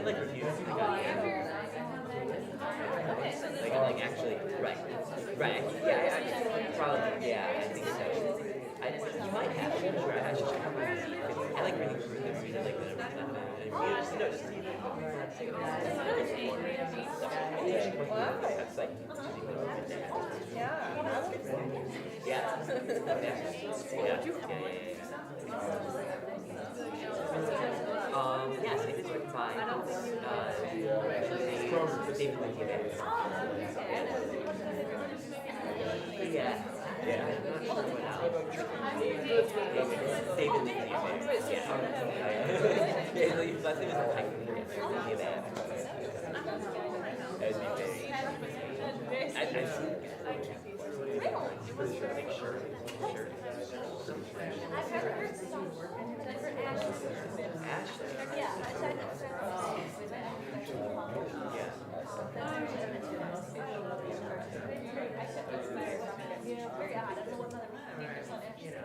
said like reviews. Like actually, right. Yeah, probably. Yeah, I think so. You might have. I'm sure. I should check. I like reading through them. Reading like the that's like yes, it is written by David Lincoln. Yeah. Yeah. I'm not sure what David Lincoln. Yeah. His last name is like I've never heard the song. I've heard Ashley. Yeah, very odd. I don't know what other names on Ashley. Yeah,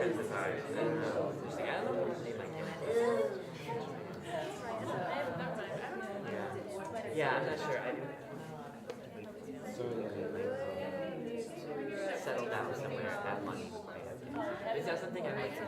that's the time. I don't know what his name might be. Yeah, I'm not sure. I settle down somewhere, have money. Is that something I like to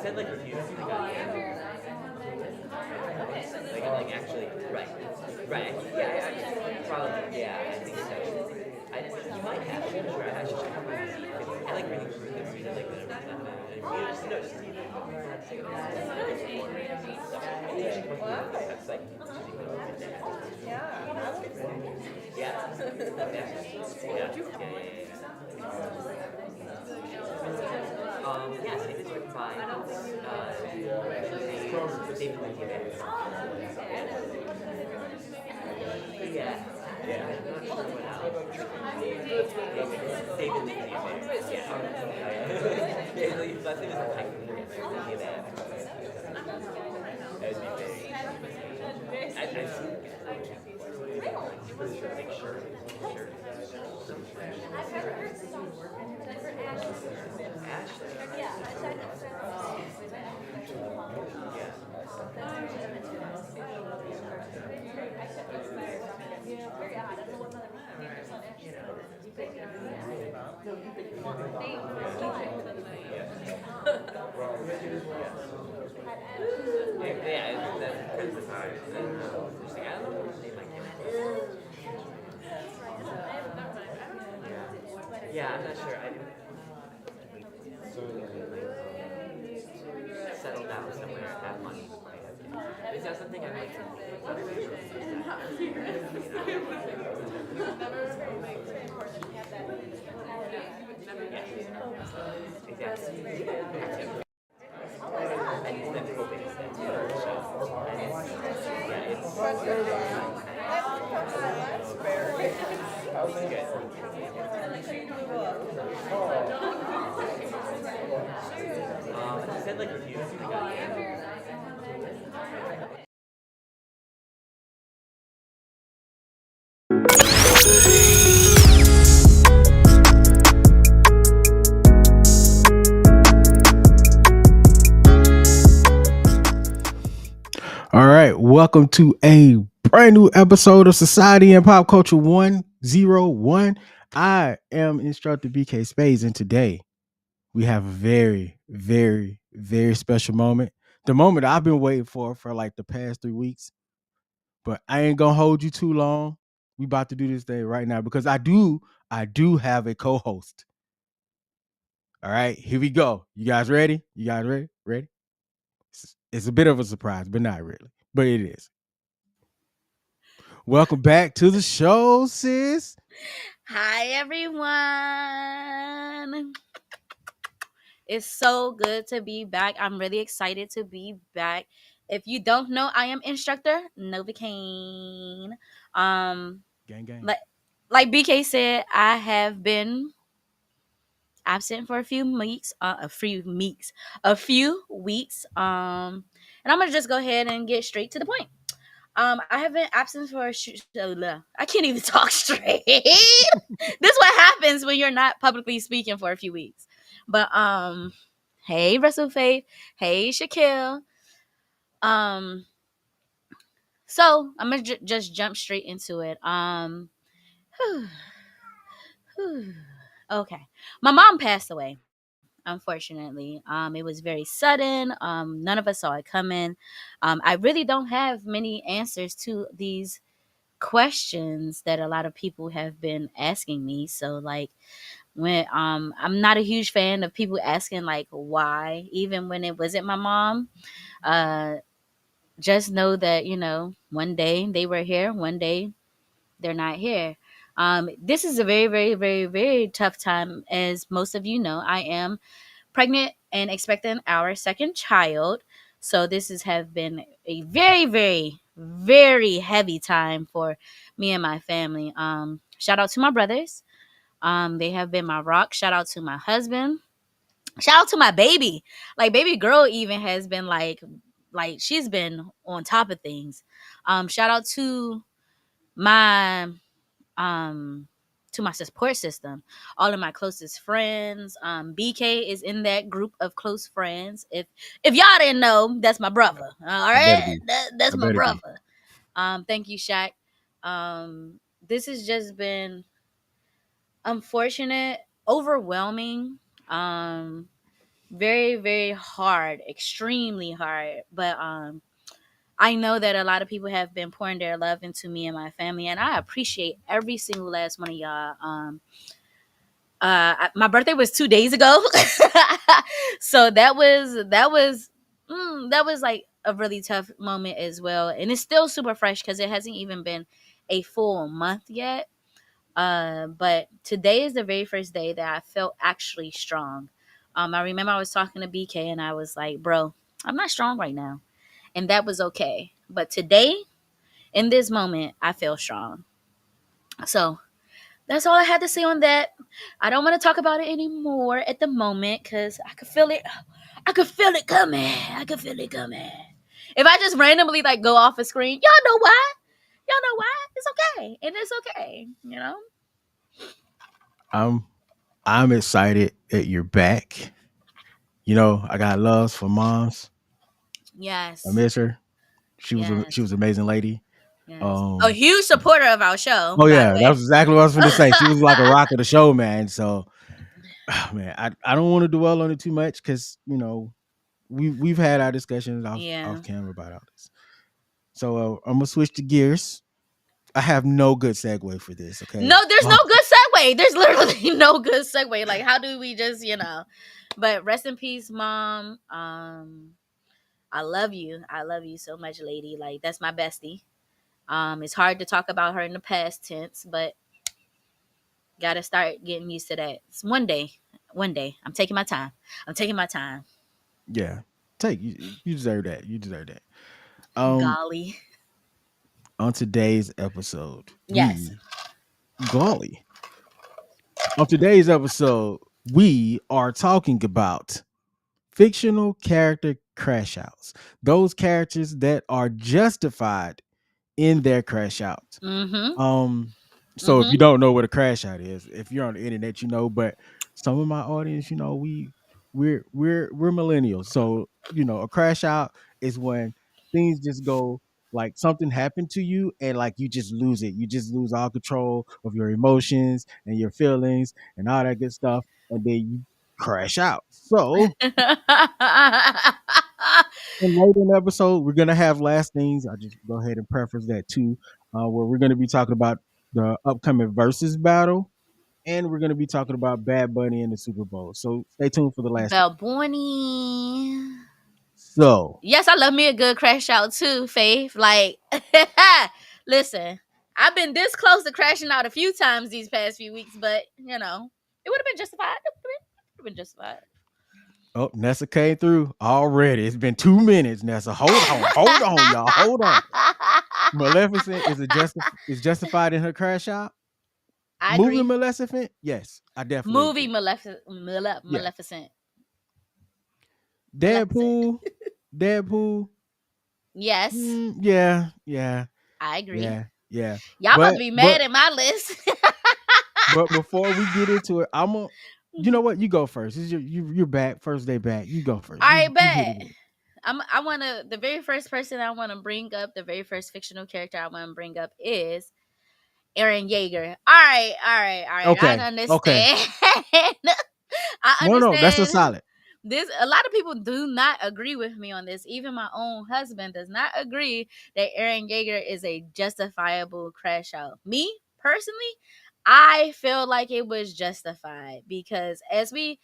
said like reviews. Like actually, right. Yeah, probably. Yeah, I think so. You might have. I'm sure. I should check. I like reading through them. Reading like the that's like yes, it is written by David Lincoln. Yeah. I'm not sure what David Lincoln. Yeah. His last name is I've never heard the song. I've heard Ashley. Yeah, very odd. I don't know what other names on Ashley. Yeah, that's the time. I don't know what his name might be. Yeah, I'm not sure. Settle down somewhere, have money. Is that something I like to I said like reviews. All right, welcome to a brand new episode of Society and Pop Culture 101. I am Instructor BK Spades, and today we have a very, very, very special moment. The moment I've been waiting for like the past 3 weeks. But I ain't gonna hold you too long. We about to do this thing right now because I do have a co-host. All right, here we go. You guys ready? Ready? It's a bit of a surprise, but not really. But it is. Welcome back to the show, sis. Hi, everyone. It's so good to be back. I'm really excited to be back. If you don't know, I am instructor Novocaine. Um, Gang gang. like like BK said, I have been absent for a few weeks. And I'm gonna just go ahead and get straight to the point. I have been absent for I can't even talk straight. This what happens when you're not publicly speaking for a few weeks. But hey Russell Faith, hey Shaquille. Um, so I'm gonna just jump straight into it. Okay, my mom passed away. Unfortunately, it was very sudden. None of us saw it coming. I really don't have many answers to these questions that a lot of people have been asking me. So like when I'm not a huge fan of people asking like why, even when it wasn't my mom. Uh just know that, one day they were here, one day they're not here. This is a very, very, very, very tough time. As most of you know, I am pregnant and expecting our second child. So this have been a very, very, very heavy time for me and my family. Shout out to my brothers. They have been my rock. Shout out to my husband. Shout out to my baby. Like baby girl even has been like she's been on top of things. Shout out my um to my support system, all of my closest friends. BK is in that group of close friends. If y'all didn't know, that's my brother. All I better right, be. that's I my better be. brother. Thank you, Shaq. This has just been unfortunate, overwhelming, very, very hard, extremely hard. But I know that a lot of people have been pouring their love into me and my family, and I appreciate every single last one of y'all. My birthday was 2 days ago, so that was like a really tough moment as well, and it's still super fresh because it hasn't even been a full month yet. But today is the very first day that I felt actually strong. I remember I was talking to BK and I was like, "Bro, I'm not strong right now," and that was okay. But today, in this moment, I feel strong. So that's all I had to say on that. I don't want to talk about it anymore at the moment because I could feel it. I could feel it coming. I could feel it coming. If I just randomly like go off a screen, y'all know why. Y'all know why. It's okay, and it's okay. I'm I'm excited that you're back. I got loves for moms. I Yes, miss her. She was yes, an amazing lady. yes. A Um huge supporter of our show, oh by the yeah, that way. was exactly what I was going to say. She was like a rock of the show, man. So man, I don't want to dwell on it too much because we've had our discussions off Yeah. camera about all this. So I'm gonna switch to gears. I have no good segue for this. No, Okay. there's no good segue. There's literally no good segue. Like, how do we just. But rest in peace, mom. I love you. I love you so much, lady. Like, that's my bestie. It's hard to talk about her in the past tense, but gotta start getting used to that. It's one day. I'm taking my time. I'm taking my time. Yeah, take you deserve that. You deserve that. Um, Golly. on today's episode, Yes. golly, on today's episode, we are talking about fictional character crash outs. Those characters that are justified in their crash out. Mm-hmm. So if you Mm-hmm. don't know what a crash out is, if you're on the internet, but some of my audience, we're millennials. So, a crash out is when things just go like something happened to you and like you just lose it. You just lose all control of your emotions and your feelings and all that good stuff. And then you crash out. So and later in the episode, we're gonna have last things. I'll just go ahead and preface that too, where we're gonna be talking about the upcoming versus battle, and we're gonna be talking about Bad Bunny in the Super Bowl. So stay tuned for the last thing. Balboni. So Yes, I love me a good crash out too, Faith. Like, listen, I've been this close to crashing out a few times these past few weeks, but it would have been justified. It would have been justified. Oh, Nessa came through already. It's been 2 minutes, Nessa. Hold on, y'all. Hold on. Maleficent is justified in her crash out. I Movie agree. Maleficent, yes, I definitely Movie agree. Yeah, Maleficent. Maleficent. Deadpool, Deadpool. Yes, Yeah, yeah, I agree. yeah, yeah. Y'all about to But be mad but at my list. but before we get into it, I'm gonna. You know what? You go first. This is you're back. First day back. You go first. All You right, you hit bet. it. With. I want to, the very first person I want to bring up, the very first fictional character I want to bring up is Aaron Yeager. All right. I Okay, okay. understand. I No, that's a understand. solid. This, a lot of people do not agree with me on this. Even my own husband does not agree that Aaron Yeager is a justifiable crash out. Me personally, I feel like it was justified because, as we,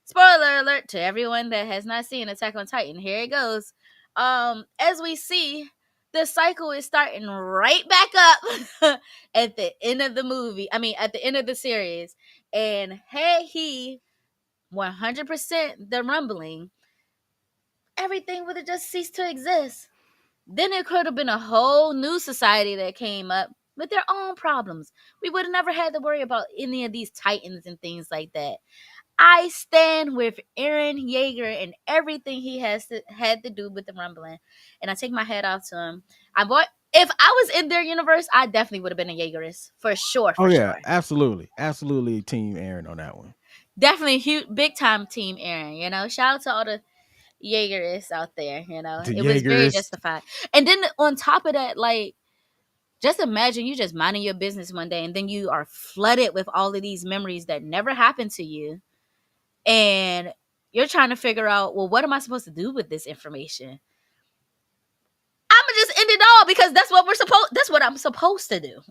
spoiler alert to everyone that has not seen Attack on Titan, here it goes. As we see, the cycle is starting right back up at the end of the movie. I mean, at the end of the series. And had he 100% the rumbling, everything would have just ceased to exist. Then it could have been a whole new society that came up with their own problems. We would have never had to worry about any of these titans and things like that. I stand with Aaron Yeager and everything he had to do with the rumbling, and I take my hat off to him. I bought. If I was in their universe, I definitely would have been a Jaegerist for sure, Oh for yeah, sure. absolutely, absolutely. Team Aaron on that one. Definitely huge, big time team Aaron. You know, shout out to all the Jaegerists out there. You know, The it was very Jaegers. justified. And then on top of that, like, just imagine you just minding your business one day, and then you are flooded with all of these memories that never happened to you, and you're trying to figure out, well, what am I supposed to do with this information? I'm gonna just end it all because that's what we're supposed. That's what I'm supposed to do.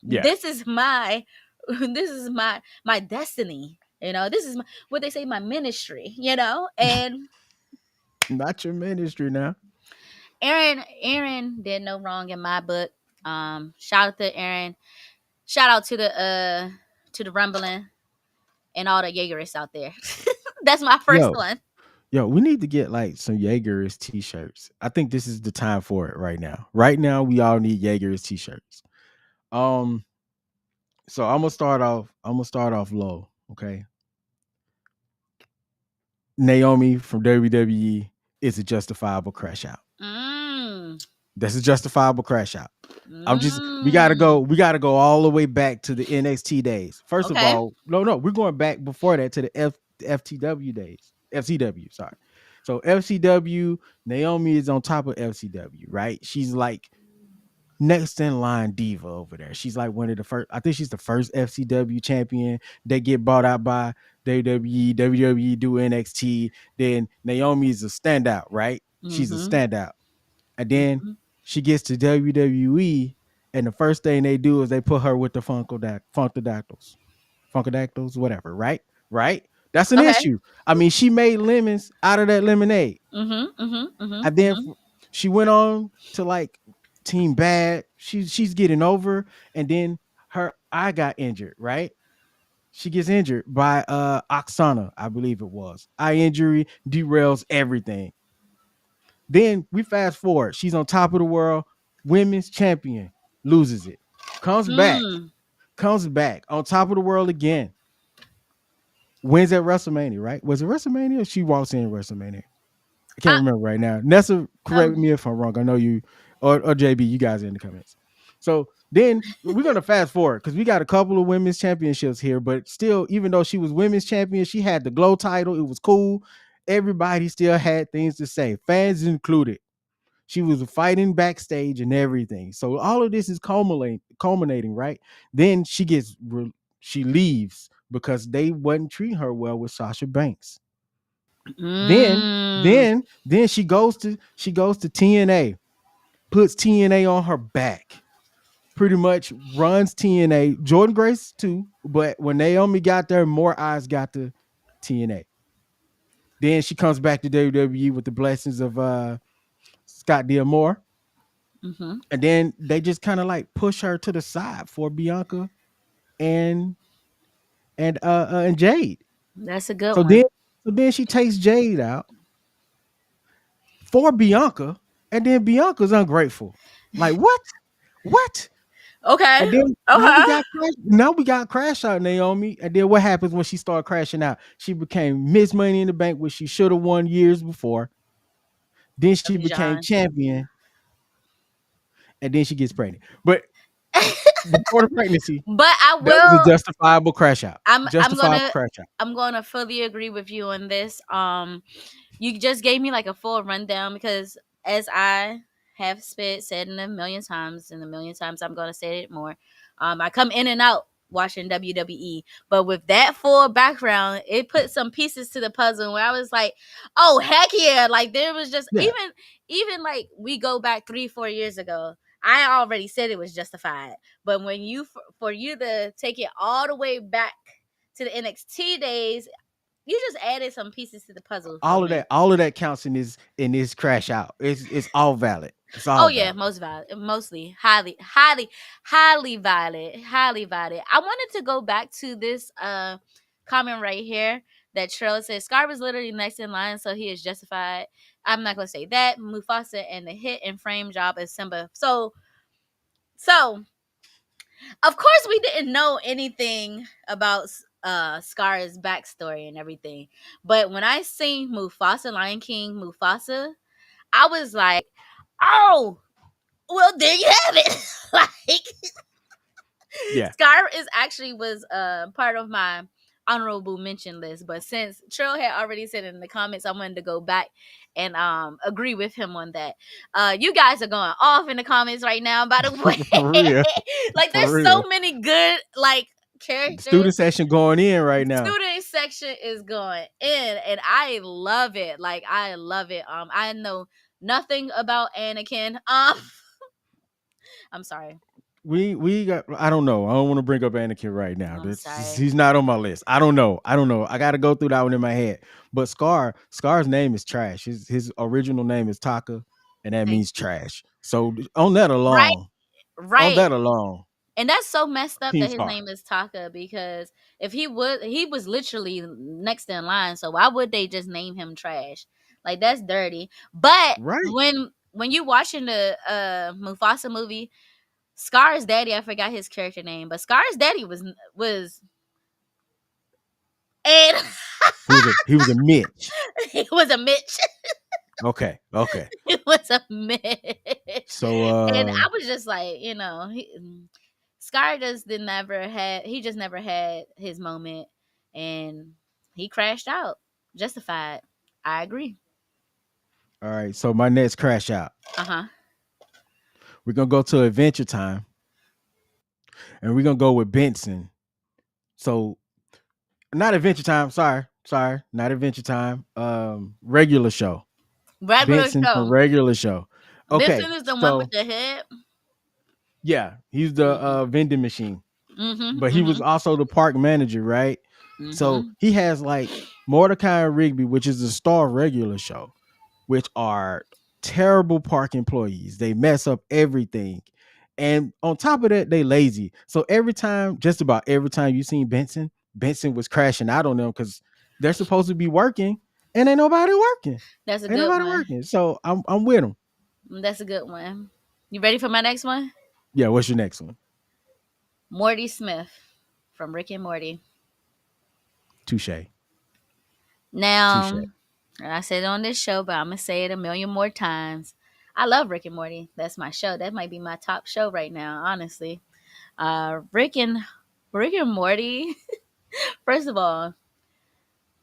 Yeah, This is my, this is my destiny. You know, this is my, what they say, my ministry. You know, and not your ministry now. Aaron did no wrong in my book. Shout out to Aaron. Shout out to the rumbling and all the Jaegerists out there. That's my first Yo, one. yo, we need to get like some Jaegers t-shirts. I think this is the time for it right now. Right now, we all need Jaegers t-shirts. Um, so I'm gonna start off. I'm gonna start off low. Okay, Naomi from WWE is a justifiable crash out. Mm, That's a justifiable crash out. I'm just mm. we gotta go all the way back to the NXT days. First of Okay. all, no, we're going back before that to the FTW days. FCW, sorry. So FCW, Naomi is on top of FCW, right? She's like next in line diva over there. She's like one of the first, I think she's the first FCW champion. They get bought out by WWE, WWE do NXT. Then Naomi is a standout, right? She's a Mm-hmm. standout. And then Mm-hmm. she gets to WWE, and the first thing they do is they put her with the Funkadactyls, whatever, right? Right? That's an Okay. issue. I mean, she made lemons out of that lemonade. Mm-hmm. Mm-hmm. And Mm-hmm. then Mm-hmm. she went on to like Team Bad. She's getting over, and then her eye got injured, right? She gets injured by Oksana, I believe it was. Eye injury derails everything. Then we fast forward. She's on top of the world, women's champion, loses it, Mm. comes back on top of the world again, wins at WrestleMania, right? Was it WrestleMania? She walks in WrestleMania. I can't I, remember right now. Nessa, correct um. me if I'm wrong. I know you or JB, you guys are in the comments. So then we're gonna fast forward because we got a couple of women's championships here, but still, even though she was women's champion, she had the glow title. It was cool. Everybody still had things to say, fans included. She was fighting backstage and everything. So all of this is culminating, right? Then she leaves because they wasn't treating her well with Sasha Banks. Then, Mm. then she goes to TNA, puts TNA on her back, pretty much runs TNA. Jordan Grace too, but when Naomi got there, more eyes got to TNA. Then she comes back to WWE with the blessings of Scott D'Amore. Mm-hmm. And then they just kind of like push her to the side for Bianca and and Jade. That's a good So then one. So then she takes Jade out for Bianca, and then Bianca's ungrateful. Like what? What? Okay. And then Okay. now we got Crash Out Naomi. And then what happens when she started crashing out? She became Miss Money in the Bank, which she should have won years before. Then she became John. champion, and then she gets pregnant. But before the pregnancy, But I that was a will. justifiable crash out. I'm Justifiable gonna crash out. I'm gonna fully agree with you on this. You just gave me like a full rundown because as I have said it a million times, and a million times I'm gonna say it more. I come in and out watching WWE, but with that full background, it put some pieces to the puzzle where I was like, "Oh heck yeah!" Like there was just Yeah. even like we go back 3-4 years ago. I already said it was justified, but when you for you to take it all the way back to the NXT days, you just added some pieces to the puzzle for me. All of that counts in this crash out. It's all valid. It's Oh all yeah, valid. most valid, mostly highly valid, highly valid. I wanted to go back to this comment right here that Trill says Scar was literally next in line, so he is justified. I'm not gonna say that. Mufasa and the hit and frame job as Simba. So of course we didn't know anything about Scar's backstory and everything. But when I seen Mufasa, Lion King Mufasa, I was like, oh, well, there you have it. Like Yeah. Scar is actually was part of my honorable mention list, but since Trill had already said in the comments, I wanted to go back and agree with him on that. You guys are going off in the comments right now, by the way. For real. Like For there's so real. many good like The characters. student section going in right now. Student section is going in, and I love it. Like I love it. I know nothing about Anakin. I'm sorry. We got I don't know. I don't want to bring up Anakin right now. I'm sorry. He's not on my list. I don't know. I got to go through that one in my head. But Scar's name is trash. His original name is Taka, and that Thank means you. trash. So on that Right, alone, on right. that alone, And that's so messed up Team that his Scar. name is Taka because if he was literally next in line, so why would they just name him trash? Like that's dirty. But Right. when you watching the Mufasa movie, Scar's daddy, I forgot his character name, but Scar's daddy was and He was a Mitch. he was a Mitch. Okay. Okay. It was a Mitch. So And I was just like, Scar just he just never had his moment, and he crashed out. Justified. I agree. all right. So my next crash out. Uh-huh. We're gonna go to Adventure Time, and we're gonna go with Benson. So not Adventure Time. Sorry, not Adventure Time. Regular show. Regular Benson from show. Regular Show. Okay, Benson is the one with so the head. yeah, he's the vending machine, Mm-hmm. but he was also the park manager, right? So Mm-hmm. he has like Mordecai and Rigby, which is the star of Regular Show, which are terrible park employees. They mess up everything. And on top of that, they lazy. So just about every time you seen Benson was crashing out on them because they're supposed to be working and ain't nobody working. That's a Ain't good nobody one. working. So I'm with them. That's a good one. You ready for my next one? Yeah, what's your next one? Morty Smith from Rick and Morty. Touche. Now, Touche. I said it on this show, but I'm gonna say it a million more times. I love Rick and Morty. That's my show. That might be my top show right now, honestly. Rick and Morty. First of all,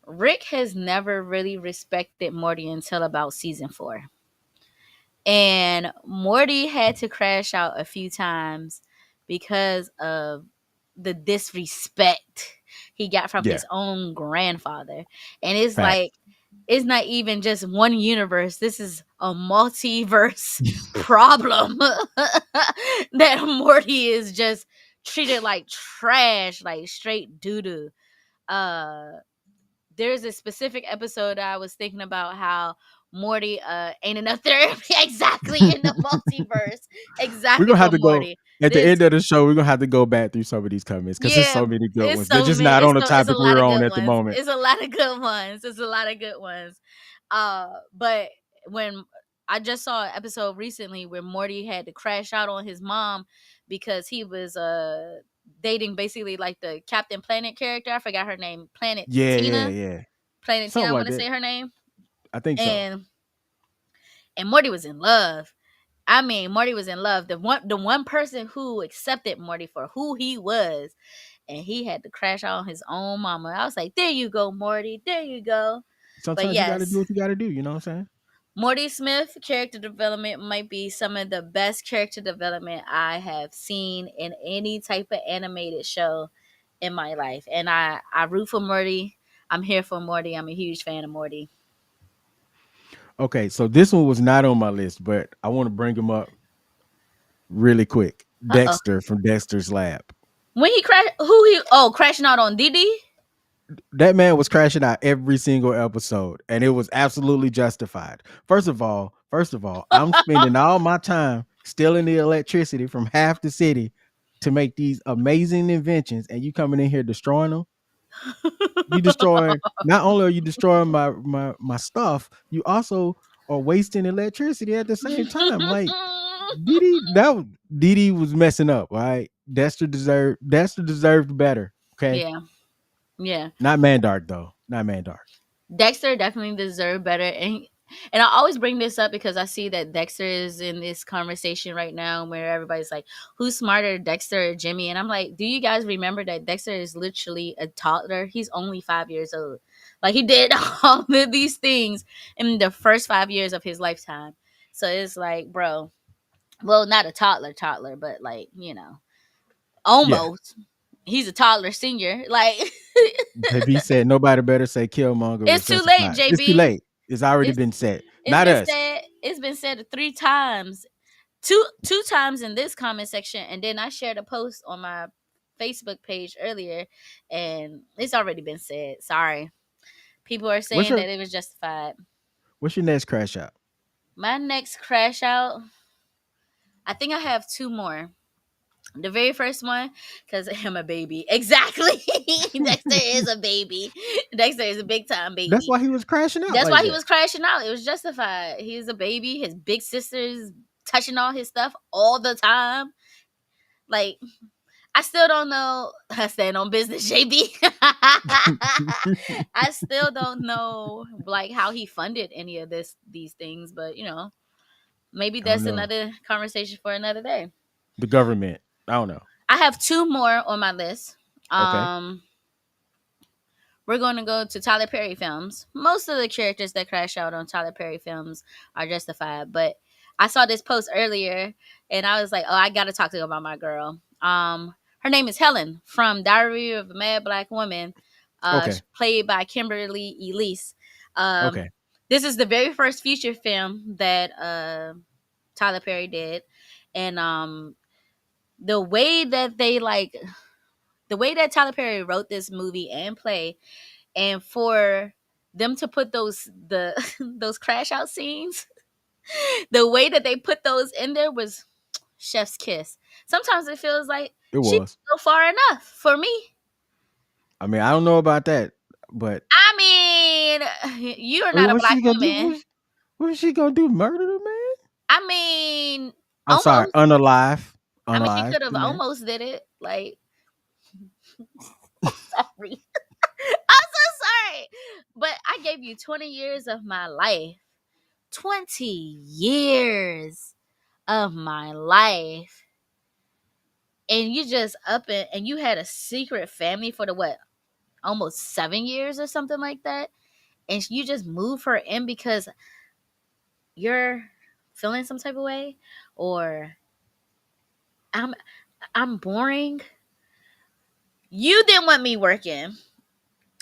Rick has never really respected Morty until about season 4. And Morty had to crash out a few times because of the disrespect he got from Yeah. his own grandfather. And it's Fact. like, it's not even just one universe. This is a multiverse problem that Morty is just treated like trash, like straight doo-doo. There's a specific episode I was thinking about how Morty ain't enough therapy exactly in the multiverse. We're Exactly gonna have for to go. Morty. At the This end of the show, we're gonna have to go back through some of these comments because there's yeah, so many good it's ones. They're so just many. not on the It's a topic lot we're of on good at the ones. moment. It's a lot of good ones. It's a lot of good ones. But when I just saw an episode recently where Morty had to crash out on his mom because he was dating basically like the Captain Planet character. I forgot her name. Yeah. Planet Tina, Something I like want to that. say her name. I think so. And Morty was in love. I mean, Morty was in love. The one person who accepted Morty for who he was, and he had to crash out on his own mama. I was like, there you go, Morty. There you go. But Sometimes you got to do yes, what you got to do. You know what I'm saying? Morty Smith character development might be some of the best character development I have seen in any type of animated show in my life. And I root for Morty. I'm here for Morty. I'm a huge fan of Morty. Okay, so this one was not on my list, but I want to bring him up really quick. Uh-oh. Dexter from Dexter's Lab. When he crashing out on Dee. That man was crashing out every single episode, and it was absolutely justified. First of all, I'm spending all my time stealing the electricity from half the city to make these amazing inventions, and you coming in here destroying them. You destroying, not only are you destroying my stuff, you also are wasting electricity at the same time. Like Didi was messing up, right? Dexter deserved better. Okay. Yeah. Yeah. Not Mandark though. Not Mandark. Dexter definitely deserved better, and I always bring this up because I see that Dexter is in this conversation right now where everybody's like, "Who's smarter, Dexter or Jimmy?" And I'm like, "Do you guys remember that Dexter is literally a toddler? He's only 5 years old. Like he did all of these things in the first 5 years of his lifetime. So it's like, bro, well, not a toddler, but like Yeah. almost. He's a toddler senior. Like JB said nobody better say Killmonger was it's too late, justified. It's too JB. late. It's already It's been said. It's Not been us. said. It's been said 3 times. Two times in this comment section, and then I shared a post on my Facebook page earlier, and it's already been said. Sorry, people are What's saying your that it was justified. what's your next crash out? My next crash out, I think I have 2 more. The very first one, because I'm a baby. Exactly. Dexter is a baby. Dexter is a big time That's baby. why he was crashing out That's like why he that. was crashing out. It was justified. He's a baby. His big sister's touching all his stuff all the time. Like, I still don't know. I stand on business, JB. I still don't know like how he funded any of these things, but maybe I don't that's know. another conversation for another day. The government. I don't know. I have 2 more on my list. Okay. We're going to go to Tyler Perry films. Most of the characters that crash out on Tyler Perry films are justified, but I saw this post earlier and I was like, "Oh, I got to talk to you about my girl." Her name is Helen from Diary of a Mad Black Woman, Okay. played by Kimberly Elise. Um, Okay. this is the very first feature film that Tyler Perry did, and the way that the way that Tyler Perry wrote this movie and play, and for them to put those crash out scenes, the way that they put those in there was chef's kiss. Sometimes it feels like It she didn't was. go far enough for me. I mean, I don't know about that, but I mean, you are not a what's black she gonna do? woman. What is she gonna do? Murder the man? I mean, I'm sorry, almost. unalive. I mean, she Unalive could have the man. almost did it. Like, sorry. I'm so sorry. But I gave you 20 years of my life. 20 years of my life. And you just and you had a secret family for the what? Almost 7 years or something like that. And you just move her in because you're feeling some type of way, or I'm I'm boring. You didn't want me working.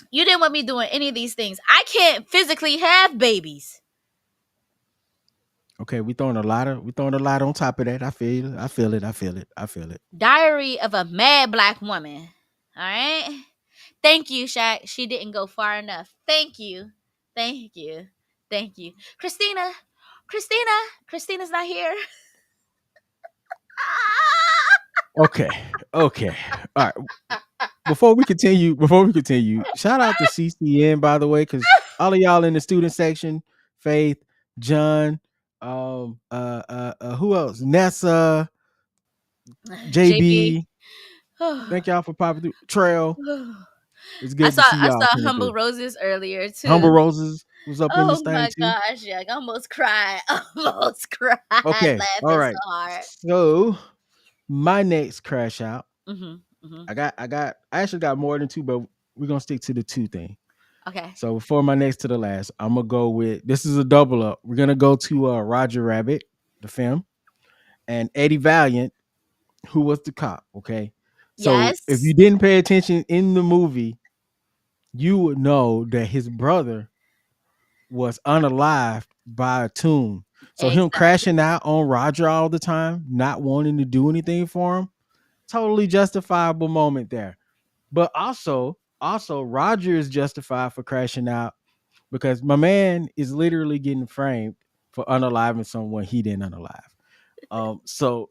You didn't want me doing any of these things. I can't physically have babies. Okay, we throwing a lot on top of that. I feel it. I feel it. I feel it. I feel it. Diary of a Mad Black Woman. All right. Thank you, Shaq. She didn't go far enough. Thank you. Thank you. Thank you. Christina's not here. Okay. Okay. All right. Before we continue, shout out to CCN, by the way, because all of y'all in the student section, Faith, John, who else? Nessa, JB. JB. Thank y'all for popping through. Trail. It's I good to saw see I y'all saw coming Humble through. Roses earlier Humble too. Roses was up in Oh this thing my too. gosh, yeah, I almost cried. Almost cried Okay. All laughing so right. hard. So my next crash out. Mhm. Mhm. I actually got more than two, but we're gonna stick to the two thing. Okay. So before my next to the last, I'm gonna go with this is a double up. We're gonna go to Roger Rabbit, the film, and Eddie Valiant, who was the cop. Okay. So if you Yes. didn't pay attention in the movie, you would know that his brother was unalived by a tune. So him Exactly. crashing out on Roger all the time, not wanting to do anything for him, totally justifiable moment there. But also Roger is justified for crashing out because my man is literally getting framed for unaliving someone he didn't unalive. So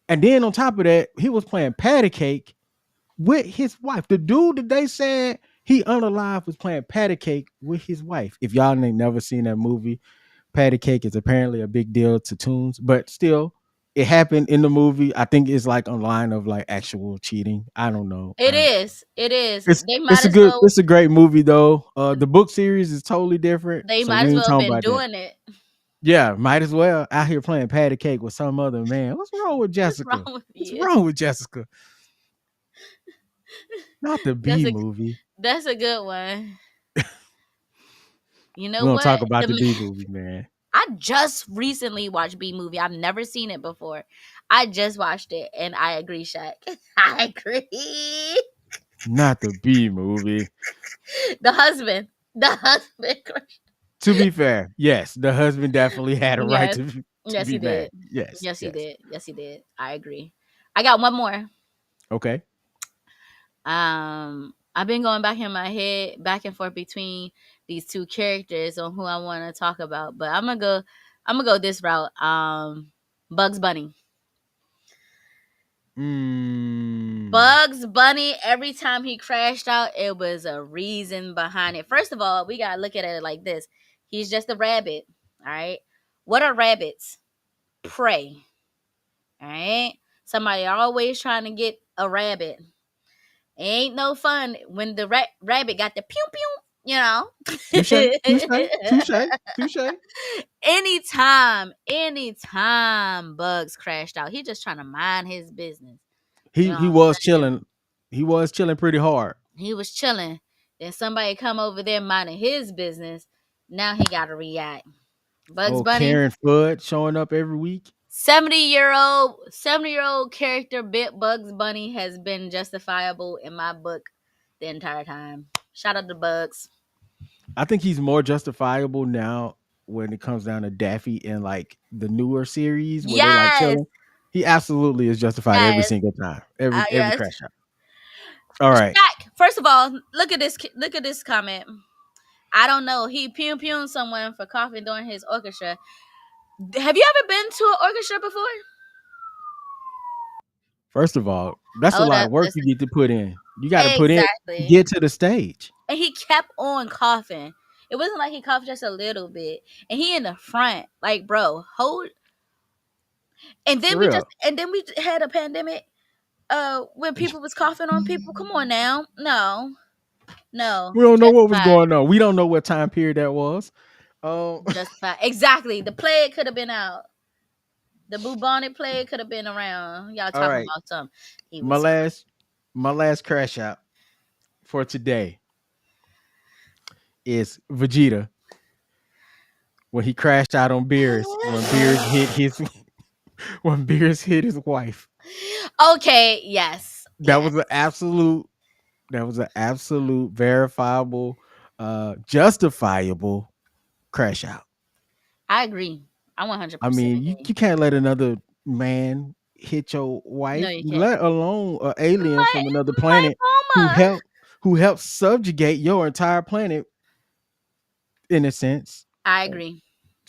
and then on top of that, he was playing patty cake with his wife. The dude that they said he unalive was playing patty cake with his wife. If y'all ain't never seen that movie, patty cake is apparently a big deal to tunes, but still, it happened in the movie. I think it's like a line of like actual cheating. I don't know. It is. It is. They might It's a as good well. it's a great movie though. The book series is totally different, They so might we as ain't well have talking been about that. doing it. Yeah, might as well out here playing patty cake with some other man. What's wrong with What's wrong Jessica? with What's you? wrong with Jessica? Not the That's B a movie. that's a good one. You know We don't what? talk about the B movie, man. I just recently watched B movie. I've never seen it before. I just watched it, and I agree, Shaq. I agree. Not the B movie. The husband. The husband. To be fair, yes, the husband definitely had a right Yes. to Yes, he be did. mad. Yes, Yes, he yes. did. Yes, he did. I agree. I got one more. Okay. I've been going back in my head, back and forth between these two characters on who I want to talk about, but I'm gonna go this route. Bugs Bunny. Mm, Bugs Bunny, every time he crashed out, it was a reason behind it. First of all, we gotta look at it like this. He's just a rabbit. All right. What are rabbits? Prey. All right. Somebody always trying to get a rabbit. Ain't no fun when the rabbit got the pew pew, you know. touche, touche. anytime Bugs crashed out, he just trying to mind his business. You He know he what I'm was saying? chilling. He was chilling pretty hard. He was chilling. Then somebody come over there minding his business. Now he got to react. Bugs Oh, Bunny, Karen Fudd showing up every week. 70-year old character bit Bugs Bunny has been justifiable in my book the entire time. Shout out to Bugs. I think he's more justifiable now when it comes down to Daffy and like the newer series where they like Yes, chilling. He absolutely is justified every yes, single time. Every yes. crash out. All right. Shaq, first of all, look at this. Look at this comment. I don't know. He pew pewed someone for coughing during his orchestra. Have you ever been to an orchestra before? First of all, that's a Hold lot up, of work you listen. need to put in. You got to put in to Exactly. get to the stage. And he kept on coughing. It wasn't like he coughed just a little bit. And he in the front, like, bro, hold. And then For real. we had a pandemic. When people was coughing on people. Come on now, no, no, We don't know what was justified, going on. We don't know what time period that was. justified. Exactly. The plague could have been out. The bubonic plague could have been around. Y'all All talking right. about something. He My was last my last crash out for today is Vegeta when he crashed out on Beers when Beers hit his when Beers hit his wife. okay. Yes, That yes. was an absolute verifiable justifiable crash out. I agree. I 100% I mean, you, agree. you can't let another man hit your No, wife, you can't. let alone an alien My from another my planet who mama. helped subjugate your entire planet in a sense. I agree.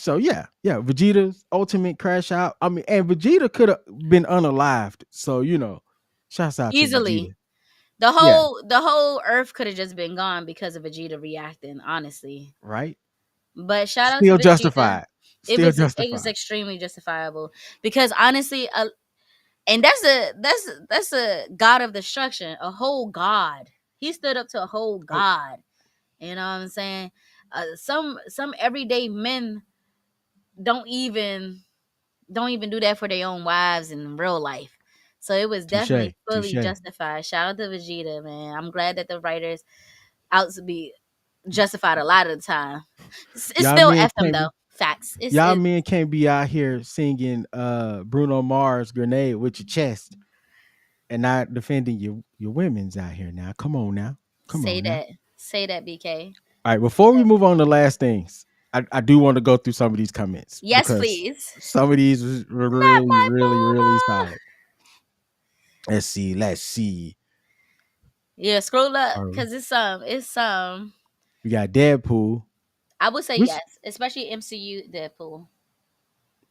So yeah, Vegeta's ultimate crash out. I mean, and Vegeta could have been unalived. So shouts out to Easily. Vegeta. The Yeah, whole earth could have just been gone because of Vegeta reacting, honestly. right. But shout out to Still Vegeta. justified. It Still was justified. extremely justifiable because honestly, and that's a god of destruction, a whole god. He stood up to a whole Oh, god. You know what I'm saying? Some everyday men don't even do that for their own wives in real life. So it was definitely touche, fully touche. justified. Shout out to Vegeta, man. I'm glad that the writers out to be justified a lot of the time. It's Y'all still men F them can't though. be Facts. y'all It's men can't be out here singing Bruno Mars grenade with your chest and not defending your women's out here now. Come on now. Come say on now. that. Say that, BK. All right, before we move on to last things, I do want to go through some of these comments Yes, because please. some of these were Not really, my really, really mama. solid. Let's see. Let's see. Yeah, scroll up All right. because it's We got Deadpool, I would say which yes, especially MCU Deadpool.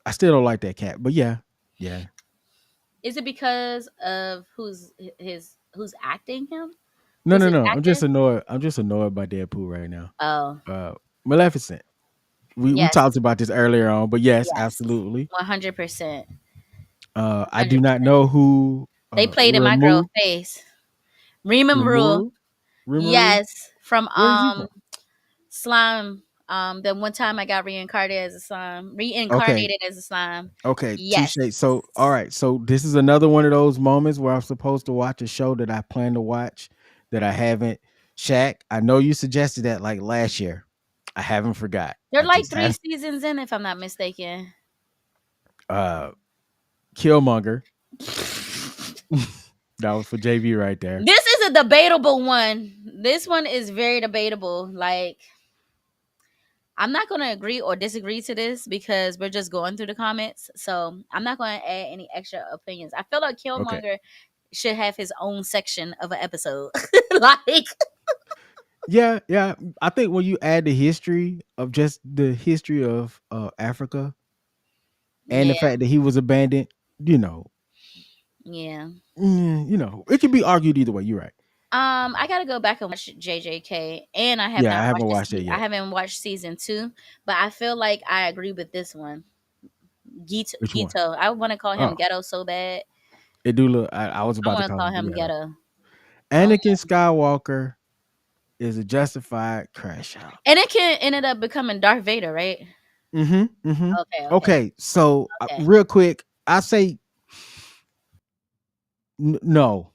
I still don't like that cat, but yeah, yeah. Is it because of who's acting him? No, Who's no, his no. I'm just actor? annoyed. I'm just annoyed by Deadpool right now. Oh, Maleficent. We talked yes, about this earlier on, but yes, yes, absolutely. 100%, I do not 100%. know who They played in my girl Ramu face. Remember, Rimuru Rimuru. yes, from Where is he from? slime. The one time I got Okay, reincarnated as a slime. okay, touche. Yes. So, all right. So this is another one of those moments where I'm supposed to watch a show that I plan to watch that I haven't. Shaq, I know you suggested that like last year. I haven't forgot. They're I like just three have seasons in, if I'm not mistaken. uh Killmonger. That was for JB right there. This is a debatable one. This one is very debatable. Like, I'm not going to agree or disagree to this because we're just going through the comments. So I'm not going to add any extra opinions. I feel like Okay. Killmonger should have his own section of an episode. Like, Yeah, yeah. I think when you add the history of just the history of Africa and the yeah, fact that he was abandoned, you know, yeah. it could be argued either way. You're right. I gotta go back and watch JJK, and I have Yeah, not I haven't watched watched it I yet. haven't watched season 2, but I feel like I agree with this one. Which one? Gito. I want to call him Oh, Ghetto so bad. it do look. I was I about to want to call call him him Ghetto. Ghetto. Um, Anakin Skywalker is a justified crash out. and it can ended up becoming Darth Vader, right? Mm-hmm. Mm-hmm. Okay, okay, Okay, so okay. real quick, I say no.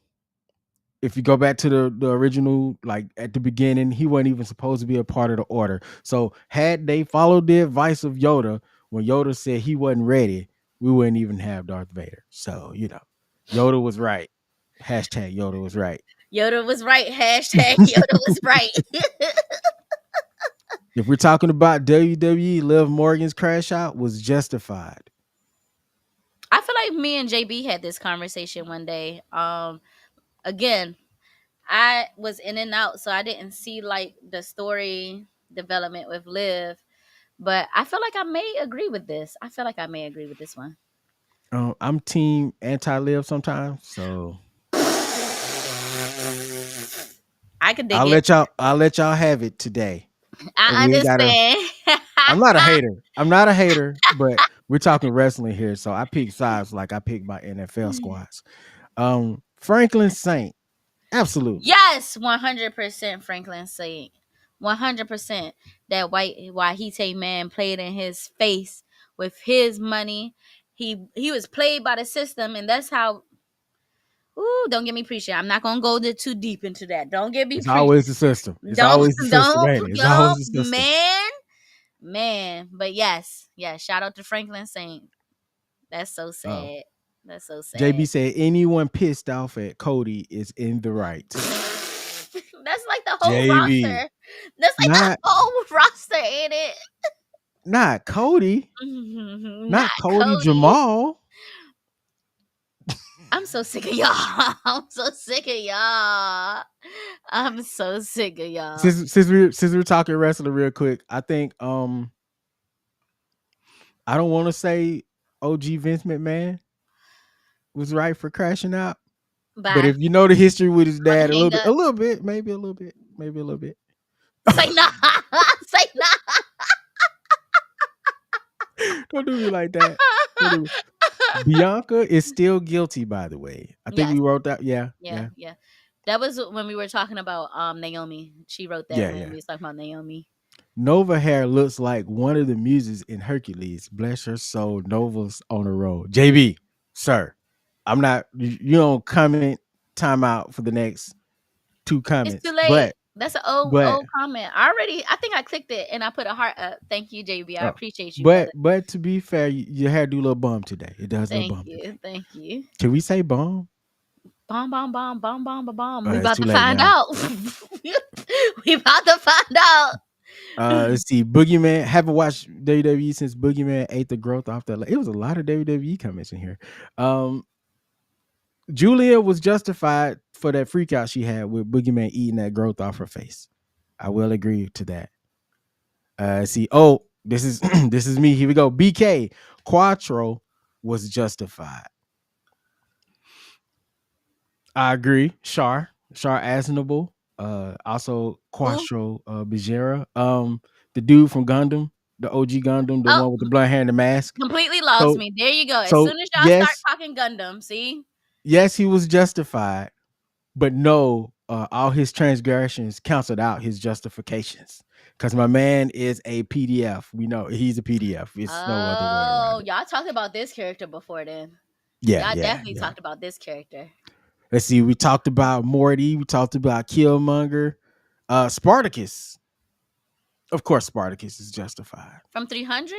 If you go back to the original, like at the beginning, he wasn't even supposed to be a part of the order. So had they followed the advice of Yoda, when Yoda said he wasn't ready, we wouldn't even have Darth Vader. So Yoda was right. Hashtag Yoda was right. Yoda was right. Hashtag Yoda was right. If we're talking about WWE, Liv Morgan's crash out was justified. I feel like me and JB had this conversation one day. Again, I was in and out, so I didn't see like the story development with Liv. But I feel like I may agree with this. I feel like I may agree with this one. I'm team anti-Liv sometimes, so I could dig it. I'll let y'all have it today. And I we ain't gotta understand. I'm not a hater. I'm not a hater, but we're talking wrestling here. So I pick sides like I pick my NFL squads. Franklin Saint. Absolutely. Yes, 100% Franklin Saint. 100% that why he take man played in his face with his money. He was played by the system, and that's how. Ooh, don't get me preaching. I'm not gonna go too deep into that. Don't get me It's preaching. always the system. It's Don't always the system, don't ain't it? It's always don't the system. man. But yes, yeah. Shout out to Franklin Saint. That's so Oh. sad. That's so sad. JB said anyone pissed off at Cody is in the right. That's like the whole JB. roster. That's like the Not whole roster, ain't it? not Cody. Not Not Cody Cody. Jamal. I'm so sick of y'all. I'm so sick of y'all. I'm so sick of y'all. Since we're talking wrestling real quick, I think I don't want to say OG Vince McMahon was right for crashing out, but Bye. if you know the history with his About to dad hang a up. little bit, maybe a little bit, maybe a little bit. Say nah. Say nah. Don't do me like that. Don't do me. Bianca is still guilty, by the way. I think Yes. we wrote that. Yeah, Yeah. yeah, Yeah. That was when we were talking about Naomi. She wrote that yeah, when yeah. we was talking about Naomi. Nova hair looks like one of the muses in Hercules. Bless her soul. Nova's on the road. JB, sir, I'm not. You don't comment timeout for the next two It's too comments, late. That's an but old comment. I think I clicked it and I put a heart up. Thank you, JB. I oh, appreciate you, brother. but to be fair, your hair do a little bump today. It does a little Thank bump today. you. Thank you. Can we say bump? Bomb, bomb, bomb, bomb, bomb, bomb, bomb. We It's about too to late find now. out. We about to find out. Let's see. Boogeyman. Haven't watched WWE since Boogeyman ate the growth off that. It was a lot of WWE comments in here. Julia was justified for that freak out she had with Boogeyman eating that growth off her face. I will agree to that. See, oh, this is this is me. Here we go. BK Quattro was justified. I agree. Shar Asinable. Also Who? Quattro Bijera. The dude from Gundam, the OG Gundam, the Oh, one with the blonde hair and the mask. completely lost So me. There you go. As so soon as y'all start yes, talking Gundam, see? yes, he was justified, but no, all his transgressions canceled out his justifications. Because my man is a PDF. We know he's a PDF. It's no other way around Oh, it. y'all talked about this character before then. Yeah, Y'all yeah, definitely yeah. talked about this character. Let's see. We talked about Morty. We talked about Killmonger. Spartacus. Of course, Spartacus is justified. From 300?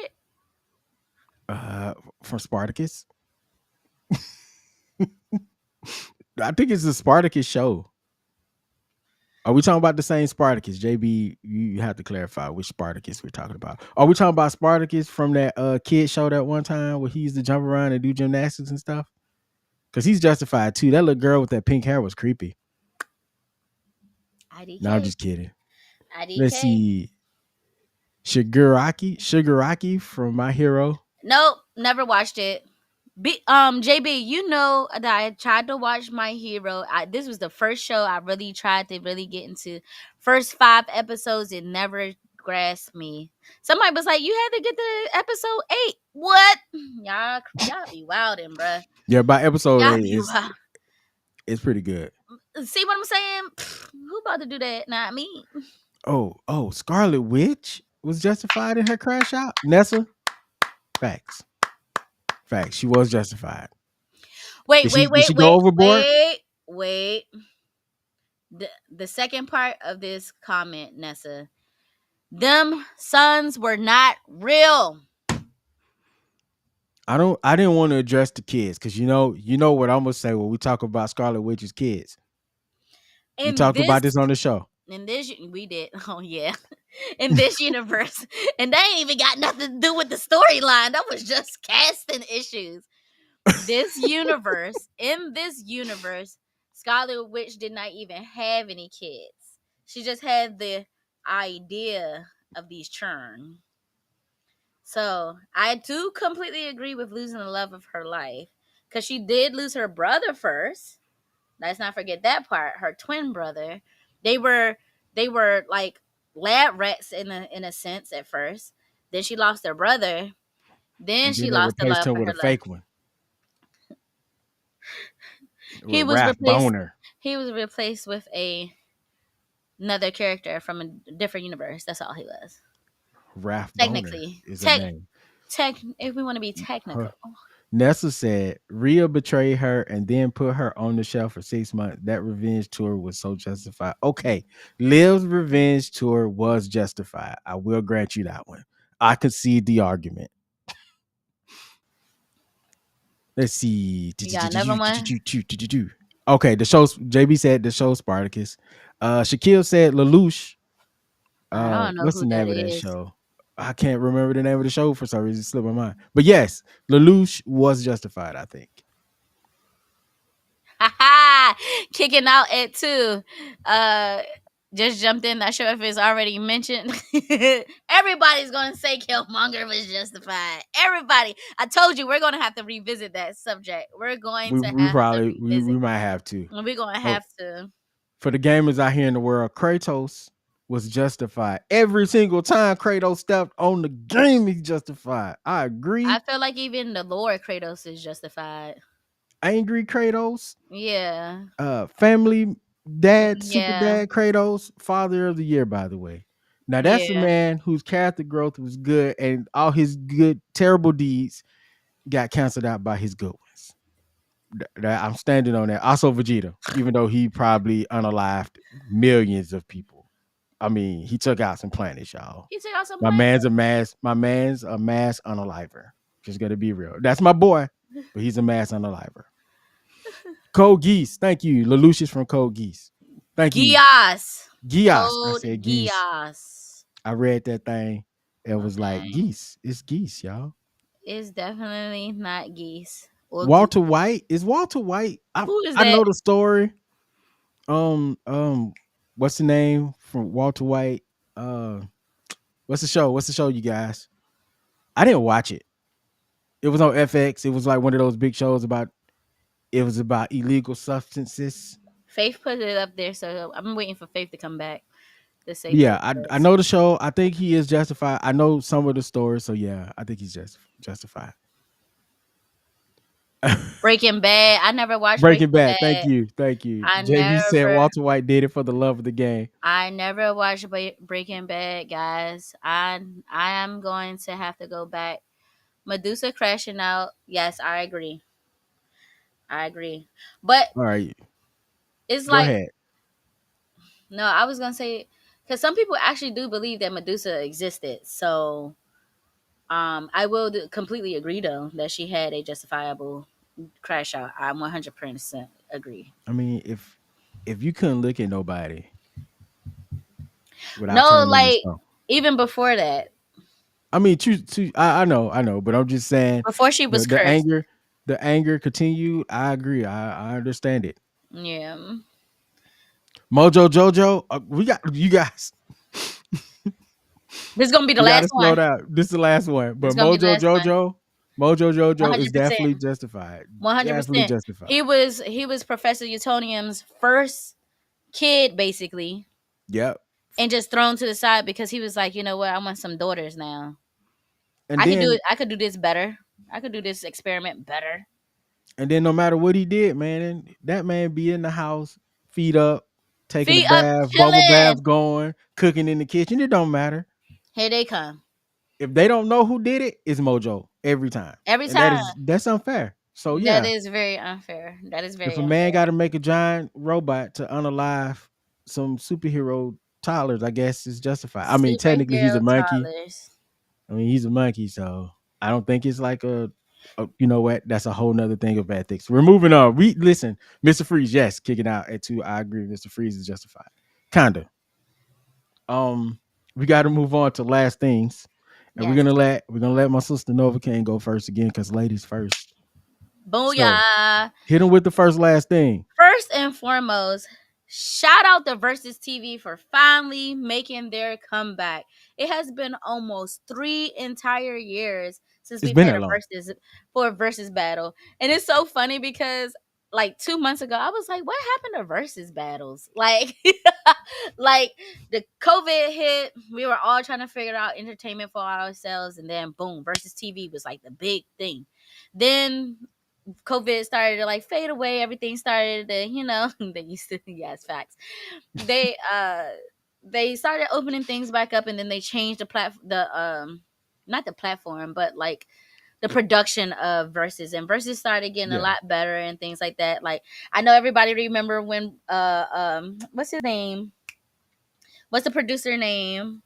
Uh, from Spartacus. I think it's the Spartacus show. Are we talking about the same Spartacus? JB, you have to clarify which Spartacus we're talking about. Are we talking about Spartacus from that kid show that one time where he used to jump around and do gymnastics and stuff? Because he's justified too. That little girl with that pink hair was creepy. No, I'm IDK. just kidding. Let's IDK. see. Shigaraki from My Hero. Nope, never watched it. JB, you know that I tried to watch My Hero. This was the first show I really tried to really get into. First 5 episodes, it never grasped me. Somebody was like, "You had to get to episode 8." What? Y'all be wildin', bruh. Yeah, by episode Y'all 8, be wild. it's pretty good. See what I'm saying? Who about to do that? Not me. Oh, Scarlet Witch was justified in her crash out. Nessa, facts. She was justified. Wait, Did she go overboard? wait. The second part of this comment, Nessa. Them sons were not real. I didn't want to address the kids because you know what I'm gonna say when we talk about Scarlet Witch's kids. We In talked about this this on the show. we did. Oh yeah. In this universe. And they ain't even got nothing to do with the storyline. That was just casting issues. In this universe, Scarlet Witch did not even have any kids. She just had the idea of these churn. So I do completely agree with losing the love of her life. Because she did lose her brother first. Let's not forget that part. Her twin brother. They were like lab rats in a sense at first. Then she lost their brother. Then And she then they lost the replaced love him for with her a life. fake one. He With was Raph replaced. Boner. He was replaced with another character from a different universe. That's all he was. Raph Boner Technically, is a name. if we want to be technical. Nessa said Rhea betrayed her and then put her on the shelf for 6 months. That revenge tour was so justified. Okay, Liv's revenge tour was justified. I will grant you that one. I concede the argument. Let's see. You got another one? Okay, the show. JB said the show Spartacus. Shaquille said Lelouch. I don't know What's who the that name of that is. show? I can't remember the name of the show for some reason. It slipped my mind. But yes, Lelouch was justified, I think. Kicking out at 2. just jumped in. Not sure if it's already mentioned. Everybody's gonna say Killmonger was justified. Everybody. I told you we're gonna have to revisit that subject. We're going We to we have to probably revisit. we might have to. We're gonna Oh, have to. for the gamers out here in the world, Kratos was justified. Every single time Kratos stepped on the game, he's justified. I agree. I feel like even the lore Kratos is justified. Angry Kratos, Yeah. family dad, super Yeah. dad Kratos, father of the year, by the way. Now that's a Yeah. man whose character growth was good, and all his good, terrible deeds got canceled out by his good ones. I'm standing on that. Also, Vegeta, even though he probably unalived millions of people. I mean, he took out some planets, y'all. He took out some My planets. man's a mass. My man's a mass unaliver. Just gotta be real. That's my boy, but he's a mass unaliver. Code Geese, thank you. Lelouch's from Code Geese. Thank you. Gias. Geese. I Code said geese. Gias. I read that thing. It was like Okay. geese. It's geese, y'all. It's definitely not geese or Walter goose. White is Walter White. Who is I that? know the story. What's the name from Walter White? Uh, what's the show? What's the show, you guys? I didn't watch it. It was on FX. It was like one of those big shows about. It was about illegal substances. Faith put it up there, so I'm waiting for Faith to come back to say what Yeah, it I is. know the show. I think he is justified. I know some of the stories, so yeah, I think he's justified. Breaking Bad. I never watched Breaking Breaking Bad. Thank Bad. you, thank you. I JB said never Walter White did it for the love of the game. I never watched Breaking Bad, guys. I am going to have to go back. Medusa crashing out. Yes, I agree. I agree. But All right, it's go like ahead. no, I was gonna say because some people actually do believe that Medusa existed. So I will completely agree though that she had a justifiable crash out. I'm 100% agree. I mean, if you couldn't look at nobody without No, turning into like stone. even before that, I mean, I know, but I'm just saying before she was the cursed. anger continued. I agree. I understand it. Yeah. Mojo Jojo, we got you guys. This is gonna be the We got to last slow one. down. This is the last one, This but is gonna be the last one. Mojo One Jojo is hundred percent. definitely justified. Definitely 100%. justified. He was Professor Utonium's first kid, basically, Yep. and just thrown to the side because he was like, you know what, I want some daughters now. And I can do then it. I could do this better. I could do this experiment better. no matter what he did, man, that man be in the house, feet up, taking a Feet up, bath, bubble chilling. bath going, cooking in the kitchen. It don't matter. Here they come If they don't know who did it, it's Mojo every time. every And time. that's unfair. So That yeah, is very unfair. That is if very a man unfair. got to make a giant robot to unalive some superhero toddlers, I guess it's justified. I mean, technically he's a Superhero monkey. toddlers. I mean, he's a monkey, so I don't think it's like you know what? That's a whole nother thing of ethics. We're moving on. We listen, Mr. Freeze, yes, kicking out at 2. I agree. Mr. Freeze is justified. Kinda. We got to move on to last things, and Yes. we're gonna let my sister Nova Kane go first again because ladies first. So Booyah. hit him with the first last thing. First and foremost, shout out to Verzuz TV for finally making their comeback. It has been almost 3 entire years since It's we've been had that long. a versus battle. And it's so funny because like 2 months ago, I was like, what happened to versus battles? Like, like the COVID hit, we were all trying to figure out entertainment for ourselves, and then boom, versus TV was like the big thing. Then COVID started to like fade away. Everything started to, they used to, yes, facts. They they started opening things back up, and then they changed not the platform, but like the production of Versus, and Versus started getting a Yeah. lot better and things like that. Like I know everybody remember when what's his name? What's the producer name?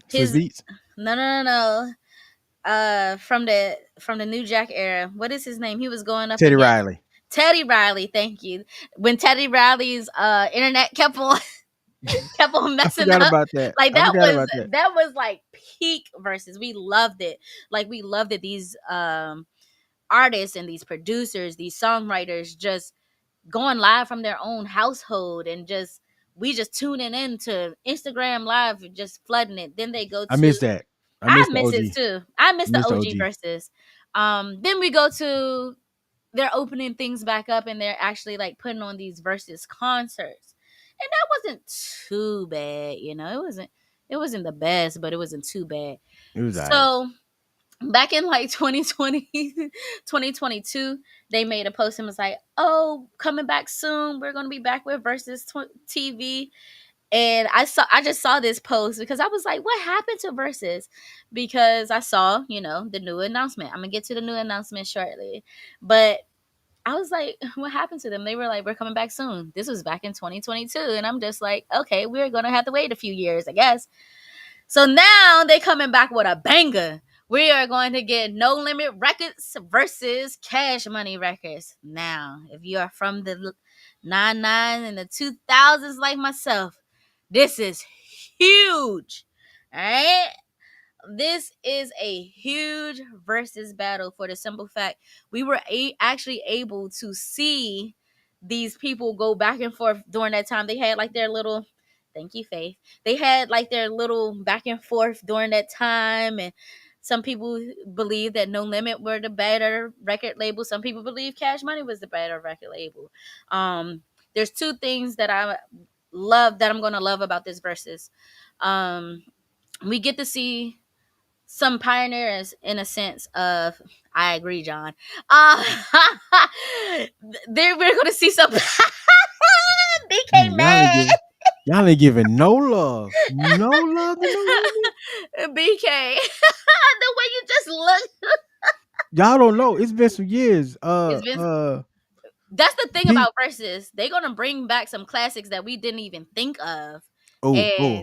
Swiss His Beats. no. From the New Jack era. What is his name? He was going up Teddy against Riley. Teddy Riley, thank you. When Teddy Riley's internet kept on I messing forgot up, about that. like I that forgot was about that. that was like peak versus. We loved it. Like we loved it. These artists and these producers, these songwriters just going live from their own household and just we just tuning in to Instagram Live, just flooding it. Then they go I to, miss that. I I miss the miss it OG. too. I miss I the miss the OG OG. verses. Then we go to, they're opening things back up and they're actually like putting on these versus concerts. And that wasn't too bad, you know. It wasn't the best, but it wasn't too bad. It was alright. So back in like 2020, 2022, they made a post and was like, oh, coming back soon, we're going to be back with versus TV. And I just saw this post because I was like, what happened to versus? Because I saw, the new announcement. I'm gonna get to the new announcement shortly, but I was like, what happened to them? They were like, we're coming back soon. This was back in 2022, and I'm just like, okay, we're gonna have to wait a few years, I guess. So now they coming back with a banger. We are going to get No Limit Records versus Cash Money Records. Now, if you are from the 99 and the 2000s like myself, this is huge. All right? This is a huge versus battle for the simple fact we were actually able to see these people go back and forth during that time. They had like their little, thank you, Faith. They had like their little back and forth during that time. And some people believe that No Limit were the better record label. Some people believe Cash Money was the better record label. There's two things that I love, that I'm going to love about this versus. We get to see some pioneers in a sense of, I agree, John. There we're gonna see some BK Man, mad. y'all ain't giving no love. No love to No Limit. BK. The way you just look. Y'all don't know. It's been some years. It's been, that's the thing B about versus. They're gonna bring back some classics that we didn't even think of. oh, And oh.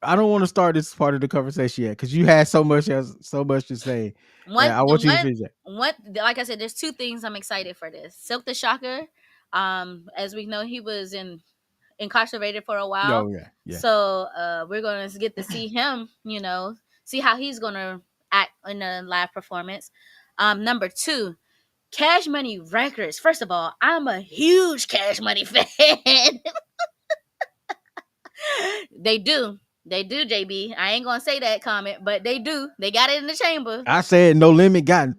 I don't want to start this part of the conversation yet because you had so much to say. one I want and you to finish that. one like I said, there's two things I'm excited for this. Silk the Shocker. As we know, he was incarcerated for a while. Oh yeah, yeah. So we're gonna get to see him, see how he's gonna act in a live performance. Number two, Cash Money Records. First of all, I'm a huge Cash Money fan. They do. They do, JB. I ain't gonna say that comment, but they do. They got it in the chamber. I said No Limit got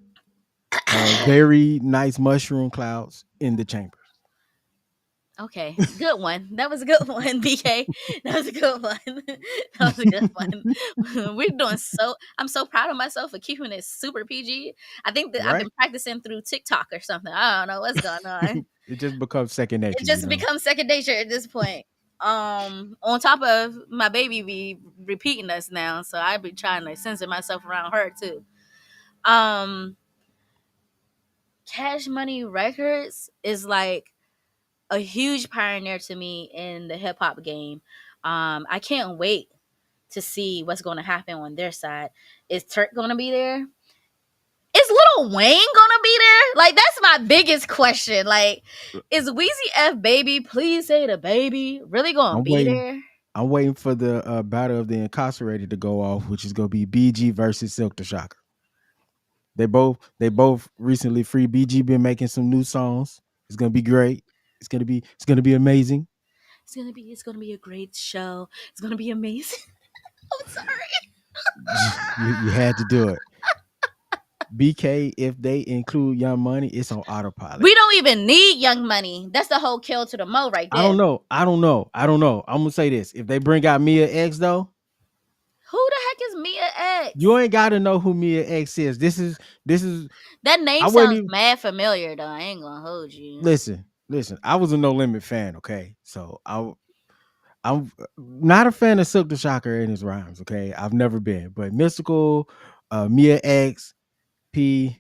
very nice mushroom clouds in the chambers. Okay, good one. That was a good one, BK. That was a good one. That was a good one. We're doing so. I'm so proud of myself for keeping it super PG. I think that I've Right? been practicing through TikTok or something. I don't know what's going on. It just becomes second nature. It just becomes second nature at this point. On top of my baby be repeating us now, so I be trying to censor myself around her too. Cash Money Records is like a huge pioneer to me in the hip hop game. I can't wait to see what's going to happen on their side. Is Turk going to be there? Is Lil Wayne gonna be there? Like, that's my biggest question. Like, is Weezy F Baby, please say the baby, really gonna be there? I'm waiting for the battle of the incarcerated to go off, which is gonna be BG versus Silk the Shocker. They both recently free. BG been making some new songs. It's gonna be great. It's gonna be amazing. It's gonna be a great show. It's gonna be amazing. I'm sorry. You had to do it. BK, if they include Young Money, it's on autopilot. We don't even need Young Money. That's the whole kill to the mo right there. I don't know. I'm gonna say this. If they bring out Mia X though, who the heck is Mia X? You ain't gotta know who Mia X is. This is that name sounds mad familiar though. I ain't gonna hold you. Listen. I was a No Limit fan, okay? So I'm not a fan of Silk the Shocker and his rhymes, okay? I've never been, but Mystical, Mia X, P,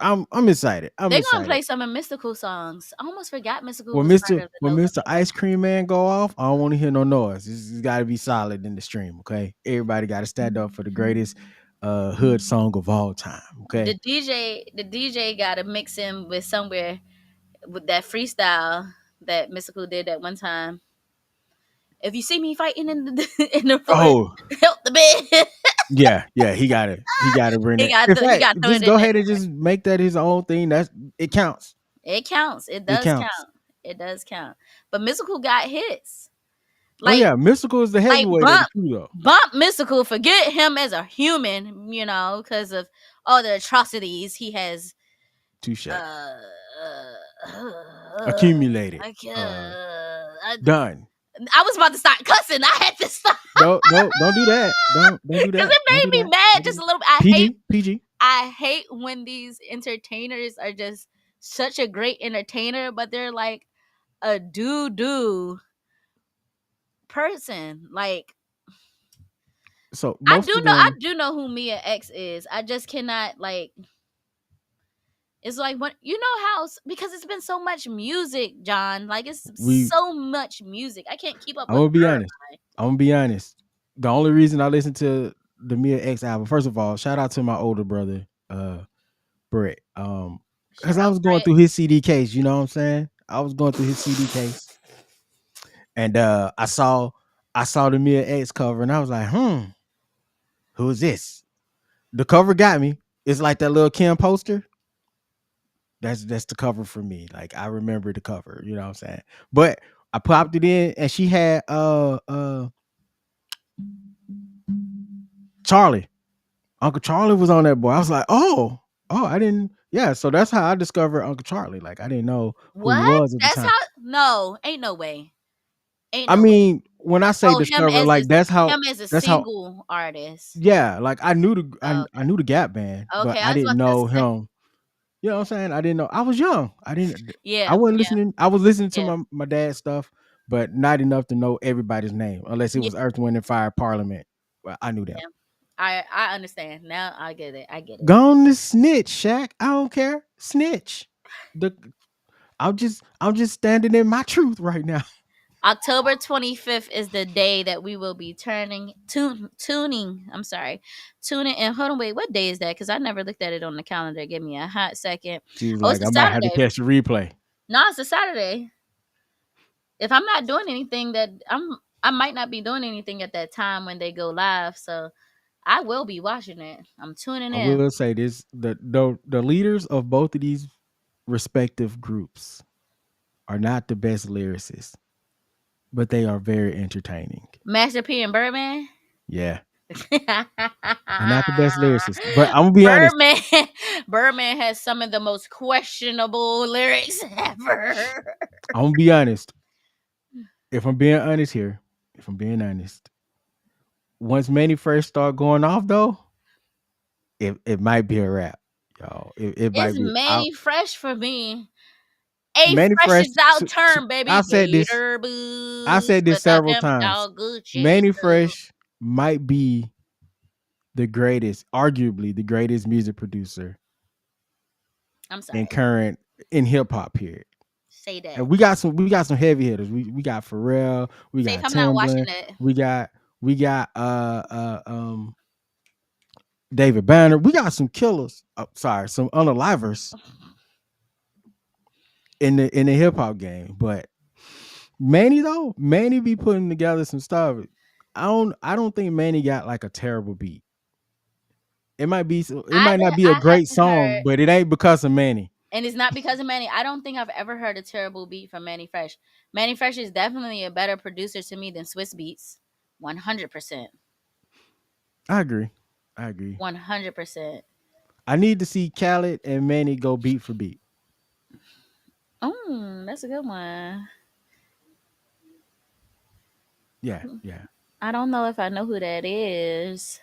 I'm excited. They're gonna play some of Mystical songs. I almost forgot Mystical. When Mr. Ice Cream Man go off, I don't want to hear no noise. It's got to be solid in the stream, okay? Everybody got to stand up for the greatest hood song of all time, okay? The DJ got to mix him with somewhere with that freestyle that Mystical did that one time. If you see me fighting in the floor, help the bed. Yeah, he got to bring it. In fact, just go ahead and just make that his own thing. It counts. It counts. It does count. It does count. But Mystical got hits. Oh Like yeah, Mystical is the like heavyweight of the two though. Bump Mystical, forget him as a human, because of all the atrocities he has Touche. uh, Accumulated. I can't, Done. I was about to start cussing. I had to stop Don't do that. Don't do because that. it Don't made do me that. mad Don't do just that. a little bit. PG. I hate when these entertainers are just such a great entertainer, but they're like a doo person. Like So I most do of know I them do know who Mia X is. I just cannot like it's like what how because it's been so much music, John. Like it's we so much music. I can't keep up I'm with gonna be honest. everybody. I'm gonna be honest. The only reason I listen to the Mia X album, first of all, shout out to my older brother, Brett. Because Shout I out was going Brett. through his CD case, you know what I'm saying? I was going through his CD case. And I saw the Mia X cover and I was like, who is this? The cover got me. It's like that little Kim poster. That's the cover for me. Like I remember the cover, you know what I'm saying? But I popped it in and she had Charlie. Uncle Charlie was on that boy. I was like, I didn't. Yeah, so that's how I discovered Uncle Charlie. Like I didn't know who he What? was at the That's time. how no, ain't no way. Ain't I no way. mean, when I say Oh, discover, like him as a that's how. single artist. Yeah, like I knew Oh, I knew the Gap Band, but okay. I I was didn't about to know say, him. You know what I'm saying? I didn't know. I was young. I yeah, wasn't listening. I was listening to yeah, my dad's stuff, but not enough to know everybody's name unless it yeah, was Earth, Wind, and Fire, Parliament. Well, I knew them. yeah. I understand now. I get it. I get it. Go on the snitch, Shaq. I don't care. Snitch. The I'm just standing in my truth right now. October 25th is the day that we will be tuning. I'm sorry, tuning in. Hold on, wait. What day is that? Because I never looked at it on the calendar. Give me a hot second. She was Oh, it's like, a I might have to Saturday. catch the replay. No, it's a Saturday. If I'm not doing anything, I might not be doing anything at that time when they go live. So I will be watching it. I'm tuning I in. will say this: the leaders of both of these respective groups are not the best lyricists, but they are very entertaining. Master P and Birdman. Yeah, they're not the best lyricists, but I'm gonna be honest. Birdman, Birdman has some of the most questionable lyrics ever. I'm gonna be honest. If I'm being honest here, if I'm being honest, once Manny first start going off though, it might be a wrap, y'all. It It's might be. Manny Fresh for me. A Manny Fresh Fresh. is out term, baby. I said this. Gator I boots said this without several them times. dog Gucci. Manny Fresh might be the greatest, arguably the greatest music producer I'm in sorry. current in hip hop period. Say that. And we got some heavy hitters. We got Pharrell, we See, if got I'm not watching Timbaland, it, we got David Banner. We got some killers. Some unalivers in the hip hop game. But Manny be putting together some stuff. I don't think Manny got like a terrible beat. It might not be a I great haven't song, heard, but it ain't because of Manny. and it's not because of Manny. I don't think I've ever heard a terrible beat from Manny Fresh. Manny Fresh is definitely a better producer to me than Swiss Beats. 100%. I agree. I agree. 100%. I need to see Khaled and Manny go beat for beat. That's a good one. Yeah, yeah. I don't know if I know who that is.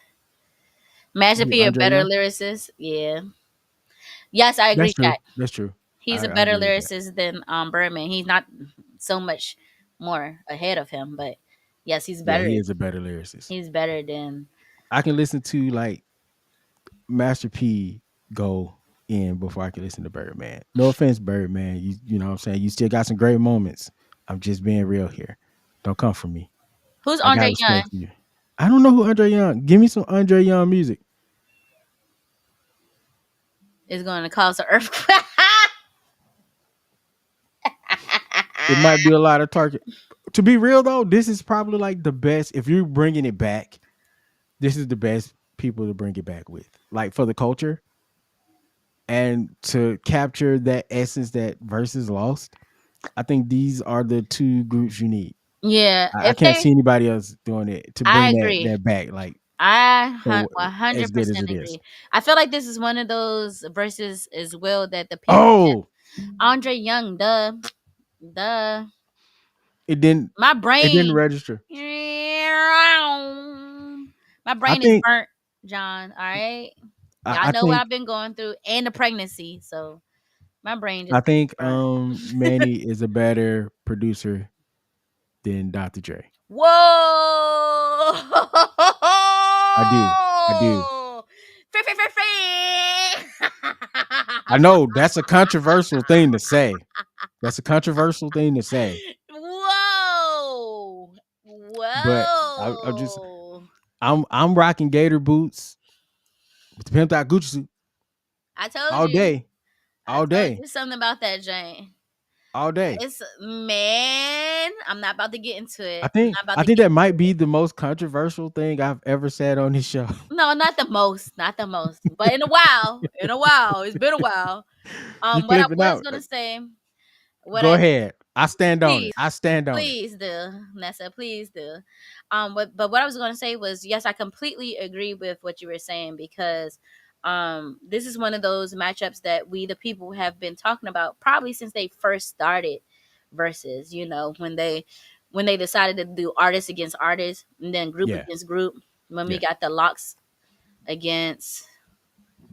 Master Who, P a Andre better Young? lyricist. Yeah. Yes, I That's agree, true. Shaq. That's true. He's a I better agree with that. lyricist than Birdman. He's not so much more ahead of him, but yes, he's Yeah, better. he is a better lyricist. He's better than I can listen to like Master P go in before I can listen to Birdman. No offense, Birdman. You know what I'm saying? You still got some great moments. I'm just being real here. Don't come for me. who's I got Andre Young respect for you. I don't know who Andre Young. Give me some Andre Young music. is going to cause an earthquake. It might be a lot of target. To be real though, this is probably like the best. If you're bringing it back, this is the best people to bring it back with, like for the culture and to capture that essence that Versus lost. I think these are the two groups you need. Yeah, I if can't they, see anybody else doing it to I bring that agree. that back like I for as good as 100% it is. agree. I feel like this is one of those verses as well that the people, Oh, Andre Young, duh, it didn't my it didn't brain, register. my I brain is think burnt, John. All right, y'all I know what think I've been going through and the pregnancy, so my brain I just think burnt. Manny is a better producer than Dr. Dre. Whoa! I do. I do. Free, free, free, free. I know that's a controversial thing to say. That's a controversial thing to say. Whoa! But I just Whoa! I'm rocking Gator boots with the pimped out Gucci suit I told all you. day, I all told day, you something about that, Jane. all day. It's man. I'm not about to get into I it. I'm think not about I to think get that might into be it. the most controversial thing I've ever said on this show. No, not the most. Not the most. But in a while. In a while. It's been a while. You What I flipping was out. gonna say. What Go I ahead. I stand on it. Please, I stand on it. please do, Nessa. Please do. But what I was going to say was, yes, I completely agree with what you were saying because, this is one of those matchups that we, the people, have been talking about probably since they first started versus. You know, when they decided to do artist against artist and then group Yeah. against group. When we Yeah. got the locks against,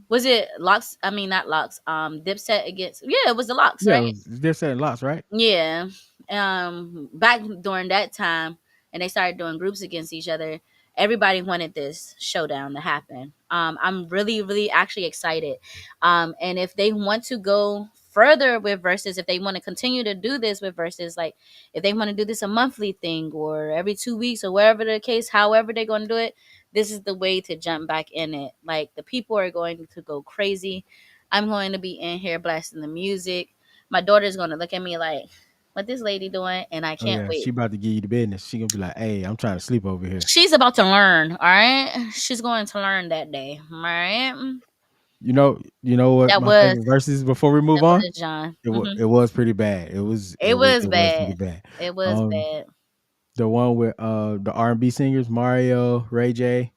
was it locks? I mean, not locks. Dipset against, yeah, it was the locks, Yeah. right? They're saying lots, right? Yeah. Back during that time, and they started doing groups against each other, everybody wanted this showdown to happen. I'm really, really actually excited. And if they want to go further with verses, if they want to continue to do this with verses, like if they want to do this a monthly thing or every 2 weeks or wherever the case, however they're going to do it, this is the way to jump back in it. Like the people are going to go crazy. I'm going to be in here blasting the music. My daughter's going to look at me like, what this lady doing? And I Oh can't yeah. She wait. about to give you the business. She gonna be like, "Hey, I'm trying to sleep over here." She's about to learn, all right? She's going to learn that day, all right? You know what That my was favorite verse is before we move that on? was John. It was pretty bad. It was It was pretty bad. bad. It was Um, bad. the one with the R&B singers Mario, Ray J.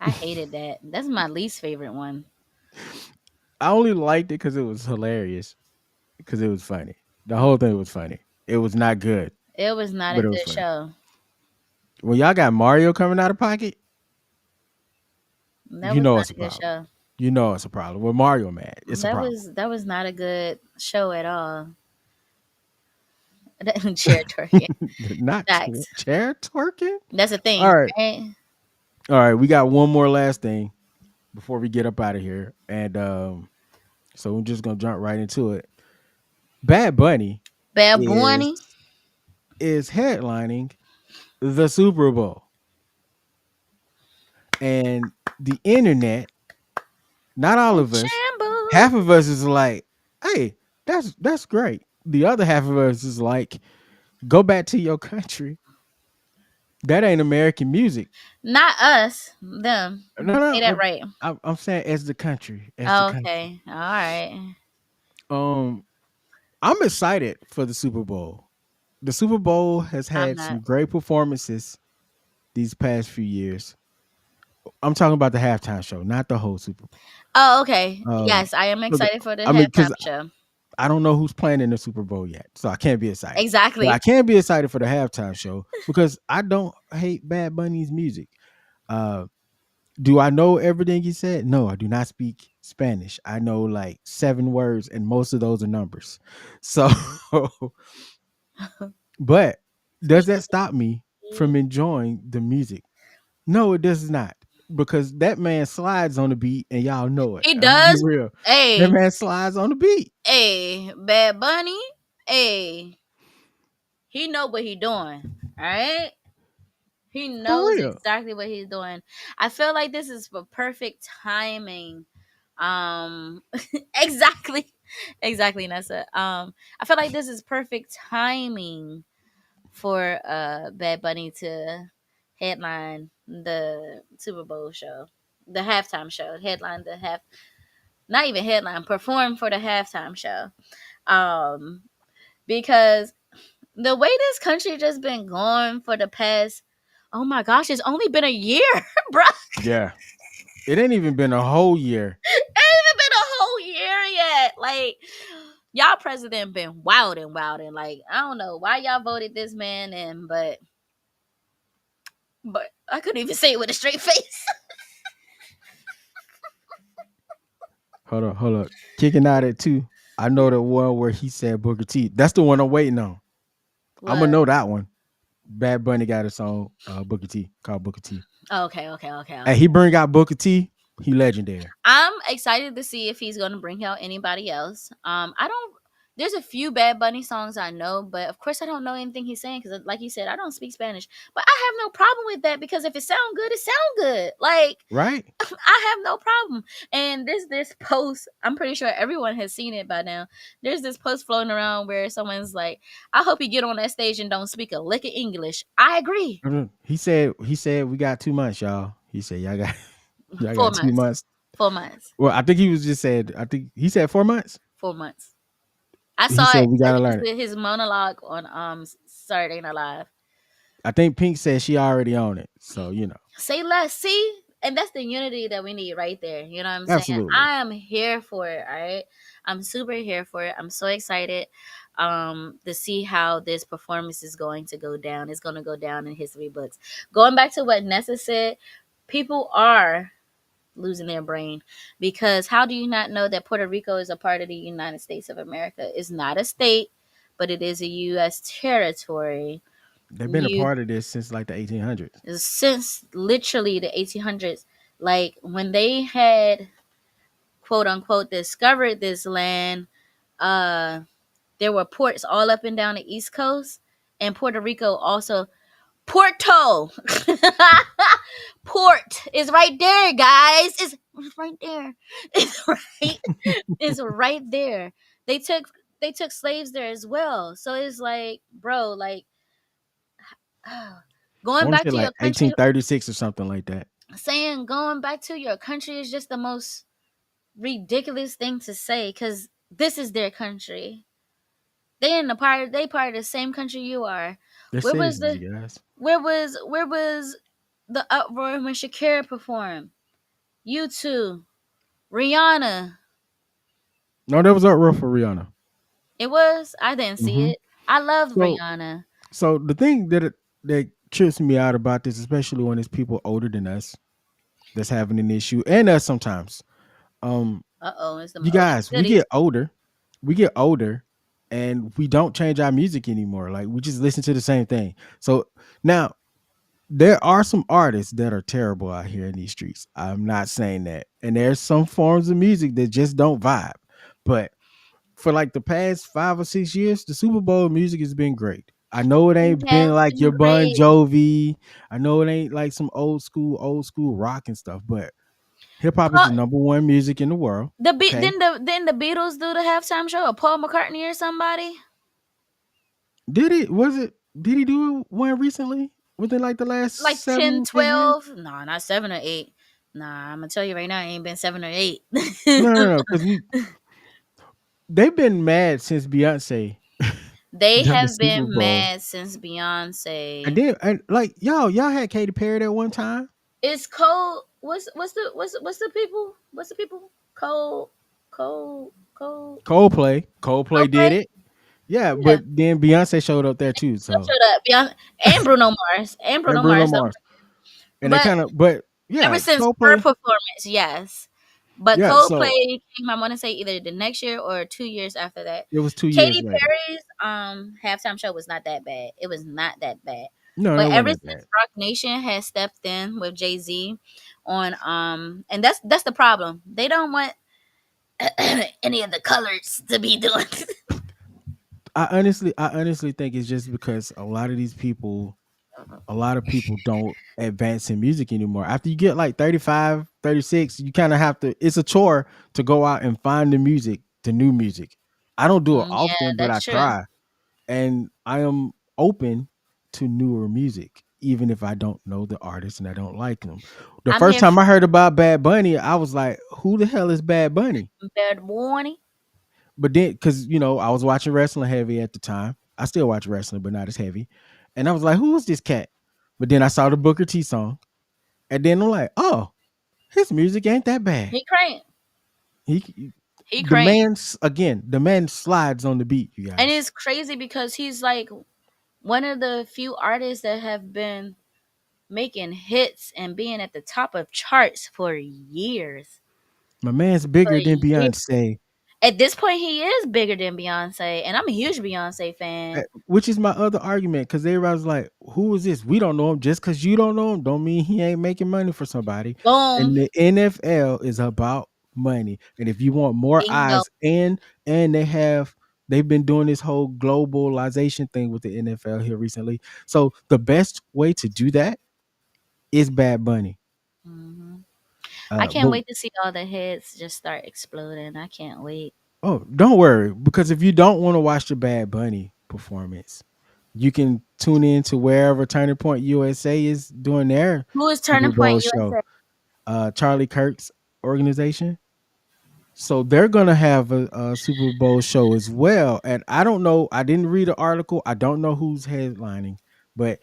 I hated that. That's my least favorite one. I only liked it because it was hilarious. Because it was funny. The whole thing was funny. It was not good, It was not a but it was good funny. show. When y'all got Mario coming out of pocket, That you was know not it's a a good problem. show. You know it's a problem. With Mario, man, it's a problem. That was not a good show at all. Chair twerking. Not Facts. chair twerking. That's a All thing, right, right? all right. We got one more last thing before we get up out of here, and so we're just gonna jump right into it. Bad Bunny Bad is Bunny. headlining the Super Bowl, and the internet, not all of us, Shambles. half of us is like, "Hey, that's great." The other half of us is like, "Go back to your country. That ain't American music." Not us, them. No, no, Say that right. I'm saying as the country, as the country. Okay. All right. Um, I'm excited for the Super Bowl. The Super Bowl has I'm had some not. great performances these past few years. I'm talking about the halftime show, not the whole Super Bowl. Oh, okay. Um, Yes, I am so excited for the I mean, because halftime show. I don't know who's playing in the Super Bowl yet, so I can't be excited. But I Exactly. can be excited for the halftime show because I don't hate Bad Bunny's music. Uh, do I know everything he said? No, I do not speak Spanish. I know like 7 words, and most of those are numbers. So, but does that stop me from enjoying the music? No, it does not. Because that man slides on the beat, and y'all know it. He I'm gonna be does. real. That Hey, man slides on the beat hey, Bad Bunny. Hey, he know what he doing. All right. He for knows real. exactly what he's doing. I feel like this is for perfect timing. Um, exactly, exactly, Nessa. I feel like this is perfect timing for Bad Bunny to headline the Super Bowl show, the halftime show, headline the half, not even headline, perform for the halftime show. um, because the way this country just been going for the past, oh my gosh, it's only been a year, bro. Yeah. It ain't even been a whole year. Ain't even been a whole year yet. Like, y'all president been wilding. Like, I don't know why y'all voted this man in, but I couldn't even say it with a straight face. Hold up. Kicking out at 2. I know the one where he said Booker T. That's the one I'm waiting on. I'm gonna What? know that one. Bad Bunny got a song, Booker T, called Booker T. Okay. And he bring out Booker T, he legendary. I'm excited to see if he's going to bring out anybody else. I don't. There's a few Bad Bunny songs I know, but of course I don't know anything he's saying because, like you said, I don't speak Spanish. But I have no problem with that because if it sound good, it sound good. Like Right? I have no problem. And there's this post. I'm pretty sure everyone has seen it by now. There's this post floating around where someone's like, "I hope you get on that stage and don't speak a lick of English." I agree. He said we got 2 months, y'all. He said y'all Four got 2 months. months. 4 months. Well, I think he was just said, I think he said 4 months. 4 months. I He saw said it. we gotta learn it. His monologue on Saturday Night Live. I think Pink said she already on it. So, Say less. See, and that's the unity that we need right there. You know what I'm saying? absolutely. I am here for it. All right, I'm super here for it. I'm so excited to see how this performance is going to go down. It's going to go down in history books. Going back to what Nessa said, people are losing their brain because how do you not know that Puerto Rico is a part of the United States of America? It's not a state, but it is a U.S. territory. They've been a You part of this since like the 1800s. since literally the 1800s, like when they had quote unquote discovered this land, uh, there were ports all up and down the East Coast, and Puerto Rico also. Porto. Port is right there, guys. It's right there. It's right. It's right there. They took they took slaves there as well. So it's like, bro, like I going want to back say to like your country, 1836 or something like that. saying going back to your country is just the most ridiculous thing to say because this is their country. They part of the same country you are. They're Where was citizens, the you guys. where was the uproar when Shakira performed? You too. Rihanna. No, that was uproar for Rihanna. It was? I didn't see Hmm. it. I loved So, Rihanna. so the thing that trips me out about this, especially when it's people older than us that's having an issue, and us sometimes. Um, Uh-oh, it's them you oldie guys, goodies. we get older, and we don't change our music anymore. Like we just listen to the same thing. So now there are some artists that are terrible out here in these streets. I'm not saying that, and there's some forms of music that just don't vibe. But for like the past 5 or 6 years, the Super Bowl music has been great. I know it It ain't been has like been your Bon great. Jovi. I know it ain't like some old school rock and stuff, but hip hop is the Paul, number one music in the world. Okay. didn't the Beatles do the halftime show? Or Paul McCartney or somebody? Did he do one recently within like the Like last 10, 7, 8 years? 12? No, not 7 or 8. Nah, I'm gonna tell you right now, it ain't been 7 or 8. No, because they've been mad since Beyonce They done the have Super been Bowl. mad since And Beyonce. then and like y'all had Katy Perry at one time. It's Cole. What's the people? What's the people? Cole. Coldplay Coldplay. did it. Yeah, Yeah, but then Beyonce showed up there too. still So showed up. Beyonce and Bruno Mars and and Bruno Bruno Mars. Mars. And they But kind of but ever yeah, since her Coldplay. performance, yes. But Yeah, so Coldplay came, I want to say either the next year or 2 years after that. it was 2 years Katy later. Perry's halftime show was not that bad. It was not that bad. No, it But wasn't ever that since bad. Rock Nation has stepped in with Jay-Z on and that's the problem. They don't want any of the colors to be doing. I honestly think it's just because a lot of people don't advance in music anymore. After you get like 35, 36, you kind of have to, it's a chore to go out and find the new music. I don't do it Yeah, often, but I that's true. try. And I am open to newer music, even if I don't know the artist and I don't like them. The I'm first here time for I heard about Bad Bunny, I was like, who the hell is Bad Bunny? Bad Warning. but then because I was watching wrestling heavy at the time. I still watch wrestling, but not as heavy. And I was like, "Who is this cat?" But then I saw the Booker T song, and then I'm like, "Oh, his music ain't that bad." He crank. He, He the crank. man slides on the beat, you And guys. it's crazy because he's like one of the few artists that have been making hits and being at the top of charts for years. My man's For bigger than years. Beyonce. At this point, he is bigger than Beyonce, and I'm a huge Beyonce fan. Which is my other argument, because everybody's like, "Who is this? We don't know him. Just because you don't know him, don't mean he ain't making money for somebody." And Boom, the NFL is about money, and if you want more bingo. eyes, and they've been doing this whole globalization thing with the NFL here recently. So the best way to do that is Bad Bunny. hmm I can't But wait to see all the hits just start exploding. I can't wait. oh, don't worry, because if you don't want to watch the Bad Bunny performance, you can tune in to wherever Turning Point USA is doing their Who is Super Turning Point Bowl show. USA? Charlie Kirk's organization. So they're gonna have a Super Bowl show as well. And I don't know. I didn't read the article. I don't know who's headlining, but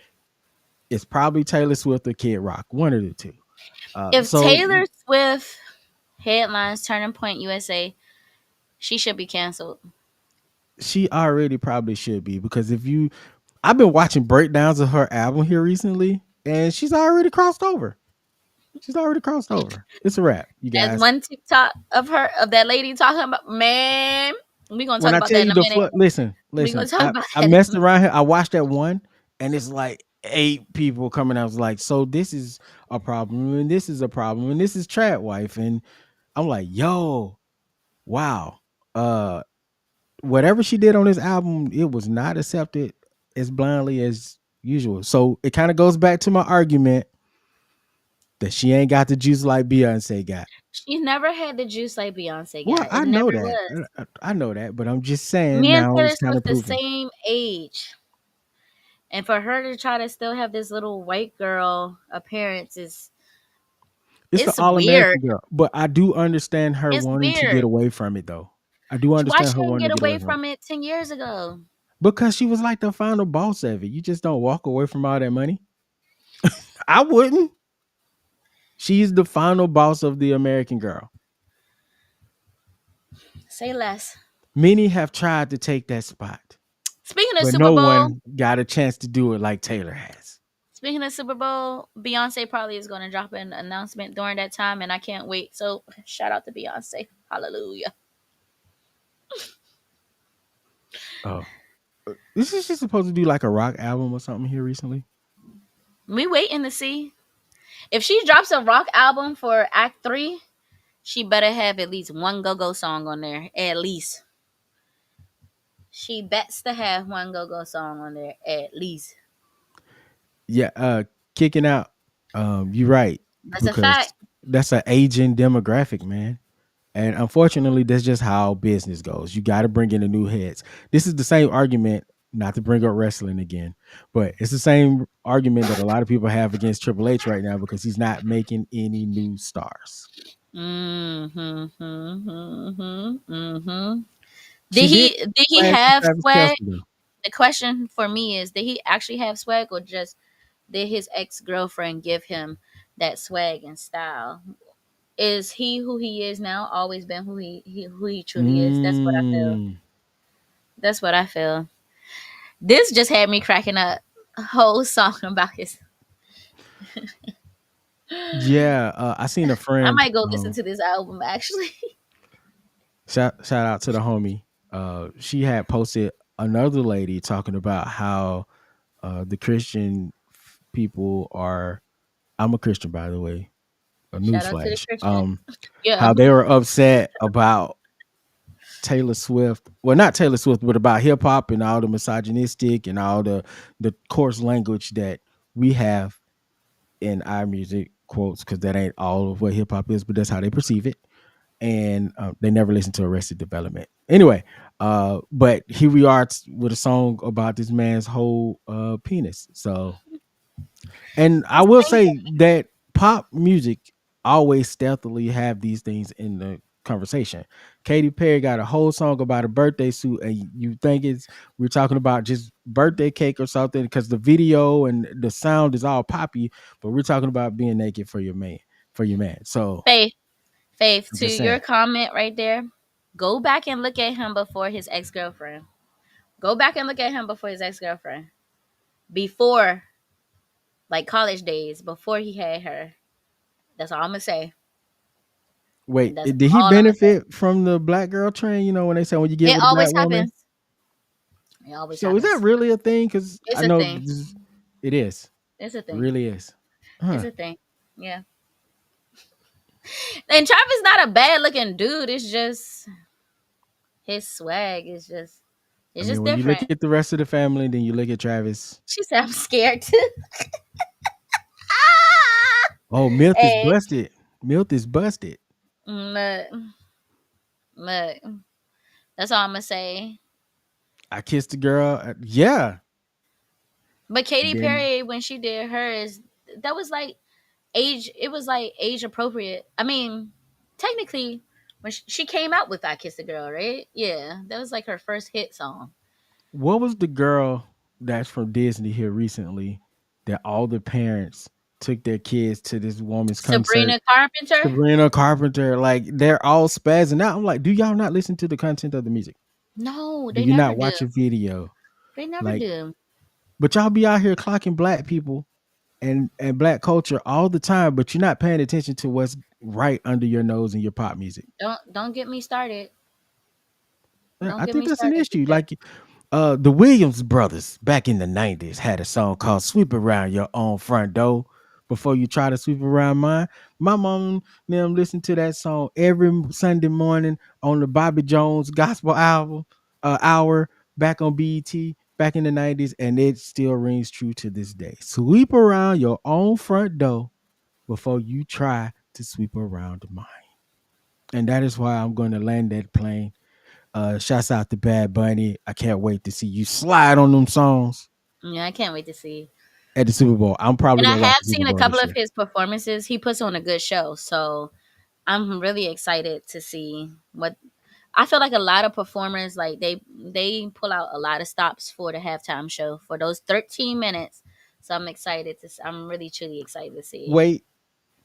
it's probably Taylor Swift or Kid Rock, one of the two. If So Taylor Swift headlines Turning Point USA, she should be canceled. she already probably should be, because I've been watching breakdowns of her album here recently, and she's already crossed over. She's already crossed over. It's a wrap, you As guys. one TikTok of that lady talking about, man, we gonna When talk I about tell that in you a the minute. listen, We gonna listen. talk I, about I that in a messed minute. around here. I watched that one, and it's like 8 people coming. I was like, so this is a problem, and this is a problem, and this is trad wife, and I'm like, yo, wow. Uh, Whatever she did on this album, it was not accepted as blindly as usual. So it kind of goes back to my argument that she ain't got the juice like Beyonce got. She's never had the juice like Beyonce Well, got. It I never know that. was. I know that, but I'm just saying Me and now Taylor it's kind Swift of the proven. same age. And for her to try to still have this little white girl appearance is It's the it's all weird. American girl, but I do understand her It's wanting to get weird. away from it, though. I do Why understand she her didn't wanting get to get away away from it from it 10 years ago? because she was like the final boss of it. You just don't walk away from all that money. I wouldn't. She's the final boss of the American girl. Say less. Many have tried to take that spot, Speaking of but Super no Bowl, one got a chance to do it like Taylor has. Beyonce probably is going to drop an announcement during that time, and I can't wait. So shout out to Beyonce. Hallelujah. Oh, this is just supposed to do like a rock album or something here recently. We waiting to see if she drops a rock album for Act 3. She better have at least one go-go song on there. At least. She bets to have one go-go song on there. At least. Yeah, kicking out. You're right, That's a because fact. that's an aging demographic, man. And unfortunately, that's just how business goes. You got to bring in the new heads. This is the same argument, not to bring up wrestling again, but it's the same argument that a lot of people have against Triple H right now, because he's not making any new stars. Mm-hmm, mm-hmm, mm-hmm. She did Did he swag for have Travis swag? Kelce though. The question for me is, did he actually have swag, or just did his ex-girlfriend give him that swag and style? Is he who he is now always been who he truly is? That's what I feel. Mm, That's what I feel. This just had me cracking up. A whole song about his. yeah, I seen a I friend. might go listen to this album actually. Shout out to the homie. She had posted another lady talking about how the Christian people are. I'm a Christian, by the way. A Shout out to the newsflash. Christian. Yeah. How they were upset about Taylor Swift. Well, not Taylor Swift, but about hip hop and all the misogynistic and all the coarse language that we have in our music quotes, because that ain't all of what hip hop is, but that's how they perceive it. And they never listened to Arrested Development. Anyway, but here we are with a song about this man's whole penis. So, and I It's will crazy. say that pop music always stealthily have these things in the conversation. Katy Perry got a whole song about a birthday suit, and you think we're talking about just birthday cake or something because the video and the sound is all poppy, but we're talking about being naked for your man, So Faith, Faith, I'm to just your saying. comment right there, go back and look at him before his ex girlfriend. Go back and look at him before his ex girlfriend. Before, like college days, before he had her. That's all I'm gonna say. Wait, That's did he all I'm gonna say. benefit from the black girl trend? You know, when they say when you get It with a black always woman. happens. It always So is that happens. really a thing? Because It's I a know thing. it is. It's a It thing. really is. It's Huh. a thing. Yeah. And Travis not a bad looking dude. It's just his swag is just I it's mean, just when you look different. at the rest of the family, then you look at Travis. She said I'm scared too. Oh, Milth is Hey, busted. Milth is busted. look, look. That's all I'm gonna say. I kissed a girl. Yeah. But And Katy then Perry, when she did hers, that was like age. It was like age appropriate. I mean, technically, when she came out with "I Kissed a Girl," right? Yeah, that was like her first hit song. what was the girl that's from Disney here recently that all the parents took their kids to this woman's concert? Sabrina Carpenter. Sabrina Carpenter. Like they're all spazzing out. I'm like, do y'all not listen to the content of the music? No, Do they you never not do. watch a video? They never Like, do. but y'all be out here clocking black people and black culture all the time, but you're not paying attention to what's right under your nose in your pop music. Don't get me started. Yeah, Don't I get think me that's an started with issue. that. Like the Williams brothers back in the 90s had a song called Sweep Around Your Own Front Door before you try to sweep around mine. My mom and them listen to that song every Sunday morning on the Bobby Jones gospel album hour back on BET back in the 90s, and it still rings true to this day. Sweep around your own front door before you try to sweep around mine. And that is why I'm going to land that plane. Shouts out to Bad Bunny. I can't wait to see you slide on them songs Yeah, I can't wait to see. at the Super Bowl. I'm probably And I gonna watch have the Super seen a Bowl couple this of year. his performances. He puts on a good show, so I'm really excited to see what. I feel like a lot of performers like they pull out a lot of stops for the halftime show for those 13 minutes. So I'm excited to. I'm really truly excited to see. Wait,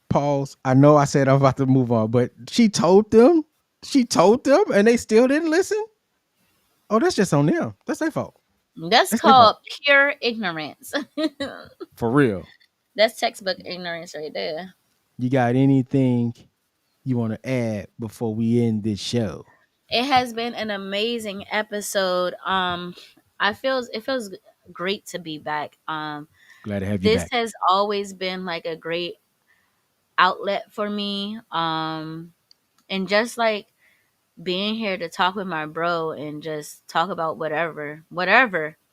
pause. I know I said I'm about to move on, but she told them. She told them, and they still didn't listen. Oh, that's just on them. That's their fault. That's That's their fault. called pure ignorance. For real. That's textbook ignorance right there. You got anything you want to add before we end this show? It has been an amazing episode. It feels great to be back. Glad to have you This back. has always been like a great outlet for me. And just like being here to talk with my bro and just talk about whatever.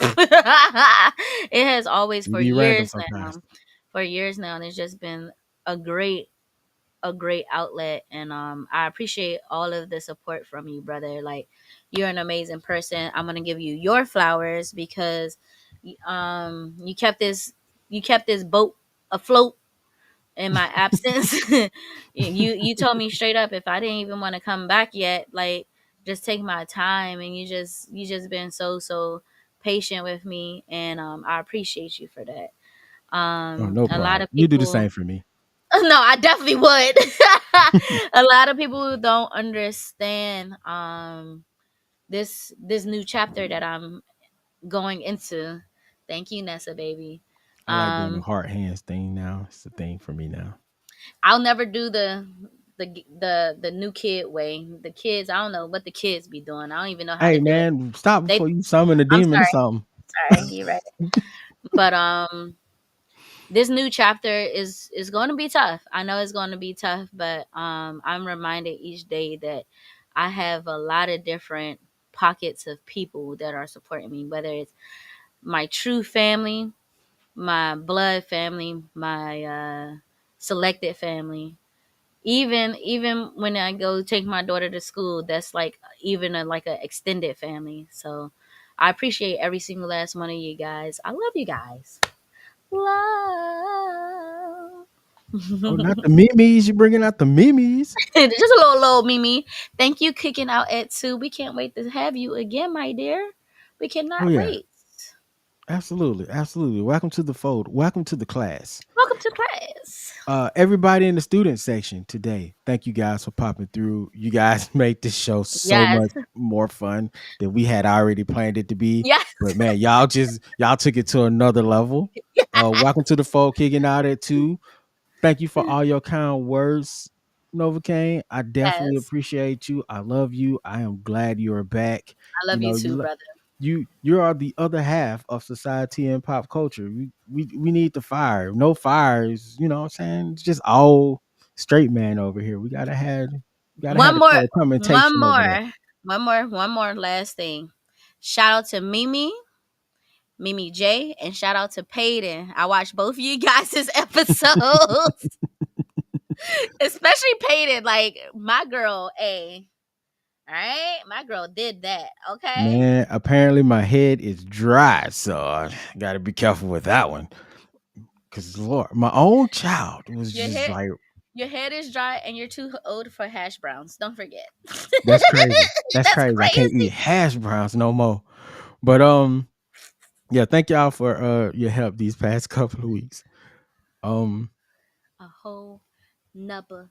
It has always We be random sometimes. for years now, and it's just been a great a great outlet. And I appreciate all of the support from you, brother. Like, you're an amazing person. I'm gonna give you your flowers because you kept this boat afloat in my absence. You told me straight up if I didn't even want to come back yet, like, just take my time. And you just been so patient with me, and I appreciate you for that. Oh, no A lot problem. of You do the people. same for me. No, I definitely would. A lot of people don't understand this new chapter that I'm going into. Thank you, Nessa baby. I like doing the Um heart hands thing now. It's the thing for me now. I'll never do the new kid way. The kids, I don't know what the kids be doing. I don't even know how Hey to do it. man, stop They before you summon a I'm demon or something. sorry, you're right. But this new chapter is going to be tough. I know it's going to be tough, but I'm reminded each day that I have a lot of different pockets of people that are supporting me, whether it's my true family, my blood family, my selected family. Even when I go take my daughter to school, that's like even like a extended family. So I appreciate every single last one of you guys. I love you guys. Love. Oh, not the memes. You bringing out the memes. Just a little Mimi. Thank you, kicking out at 2. We can't wait to have you again, my dear. We Oh cannot yeah, wait. absolutely, absolutely. Welcome to the fold. Welcome to the class. Welcome to class. Everybody in the student section today, thank you guys for popping through. You guys made this show so Yes. much more fun than we had already planned it to be. Yes. But man, y'all took it to another level. Welcome to the fold, kicking out at 2. Thank you for all your kind words, Novocaine. I definitely Yes. appreciate you. I love you. I am glad you're back. I You love you know, too, brother. you are the other half of society and pop culture. We need the fire. No fires, you know what I'm saying? It's just all straight man over here. We gotta have One the more, color one commentation over there. more, one more last thing. Shout out to Mimi J, and shout out to Peyton. I watched both of you guys' episodes. Especially Peyton. Like my girl A. All right? My girl did that. Okay. Man, apparently my head is dry, so I gotta be careful with that one. Cause Lord, my own child was Your just head like, your head is dry and you're too old for hash browns. Don't forget. that's crazy. That's That's crazy. I can't eat crazy. hash browns no more. But yeah, thank y'all for your help these past couple of weeks. Um, A whole nubber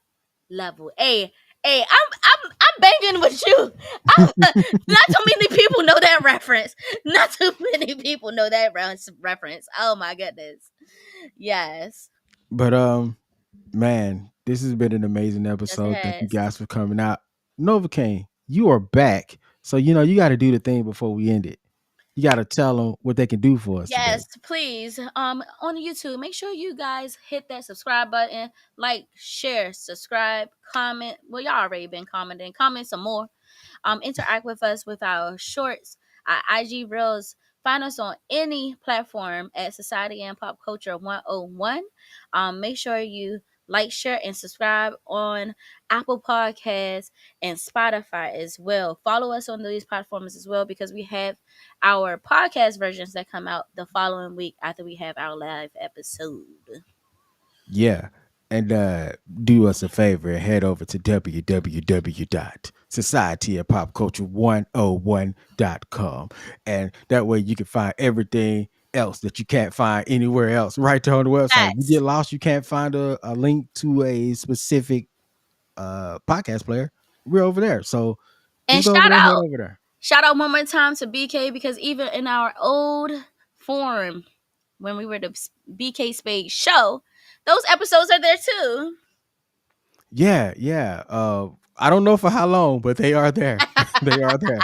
level. Hey, I'm banging with you. Not too many people know that reference. Not too many people know that reference. Oh my goodness. Yes. but man, this has been an amazing Yes, it episode. Thank you has. guys for coming out. Novocaine, you are back. So you got to do the thing before we end it. You got to tell them what they can do for us today. Yes, please. On YouTube, make sure you guys hit that subscribe button, like, share, subscribe, comment. Well, y'all already been commenting. Comment some more. Interact with us with our shorts, our IG reels. Find us on any platform at Society and Pop Culture 101. Make sure you like, share, and subscribe on Apple Podcasts and Spotify as well. Follow us on these platforms as well because we have our podcast versions that come out the following week after we have our live episode. Yeah. And do us a favor and head over to www.societyandpopculture101.com. And that way you can find everything else that you can't find anywhere else right there on the website. If you Facts. get lost, you can't find a link to a specific podcast player. We're over there. So And just go over there, head over there. shout out one more time to BK because even in our old forum when we were the BK Spade show, those episodes are there too. Yeah, yeah. I don't know for how long, but they are there. They are there.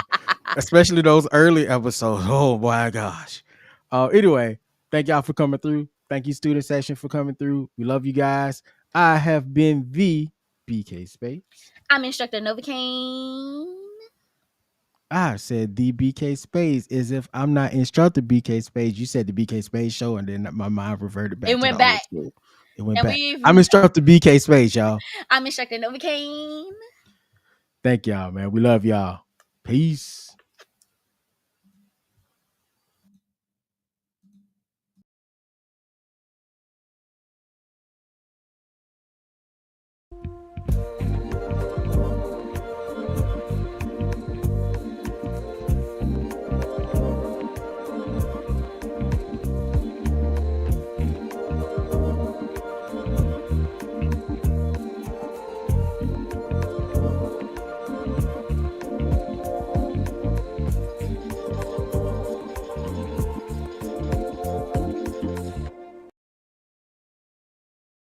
Especially those early episodes. Oh my gosh. Anyway, thank y'all for coming through. Thank you, student session, for coming through. We love you guys. I have been the BK Space. I'm Instructor Novocaine. I said the BK Space as if I'm not instructor BK Space. You said the BK Space show, and then my mind reverted back It to the went old back. school. It went And back. I'm instructor BK Space, y'all. I'm Instructor Novocaine. Thank y'all, man. We love y'all. Peace.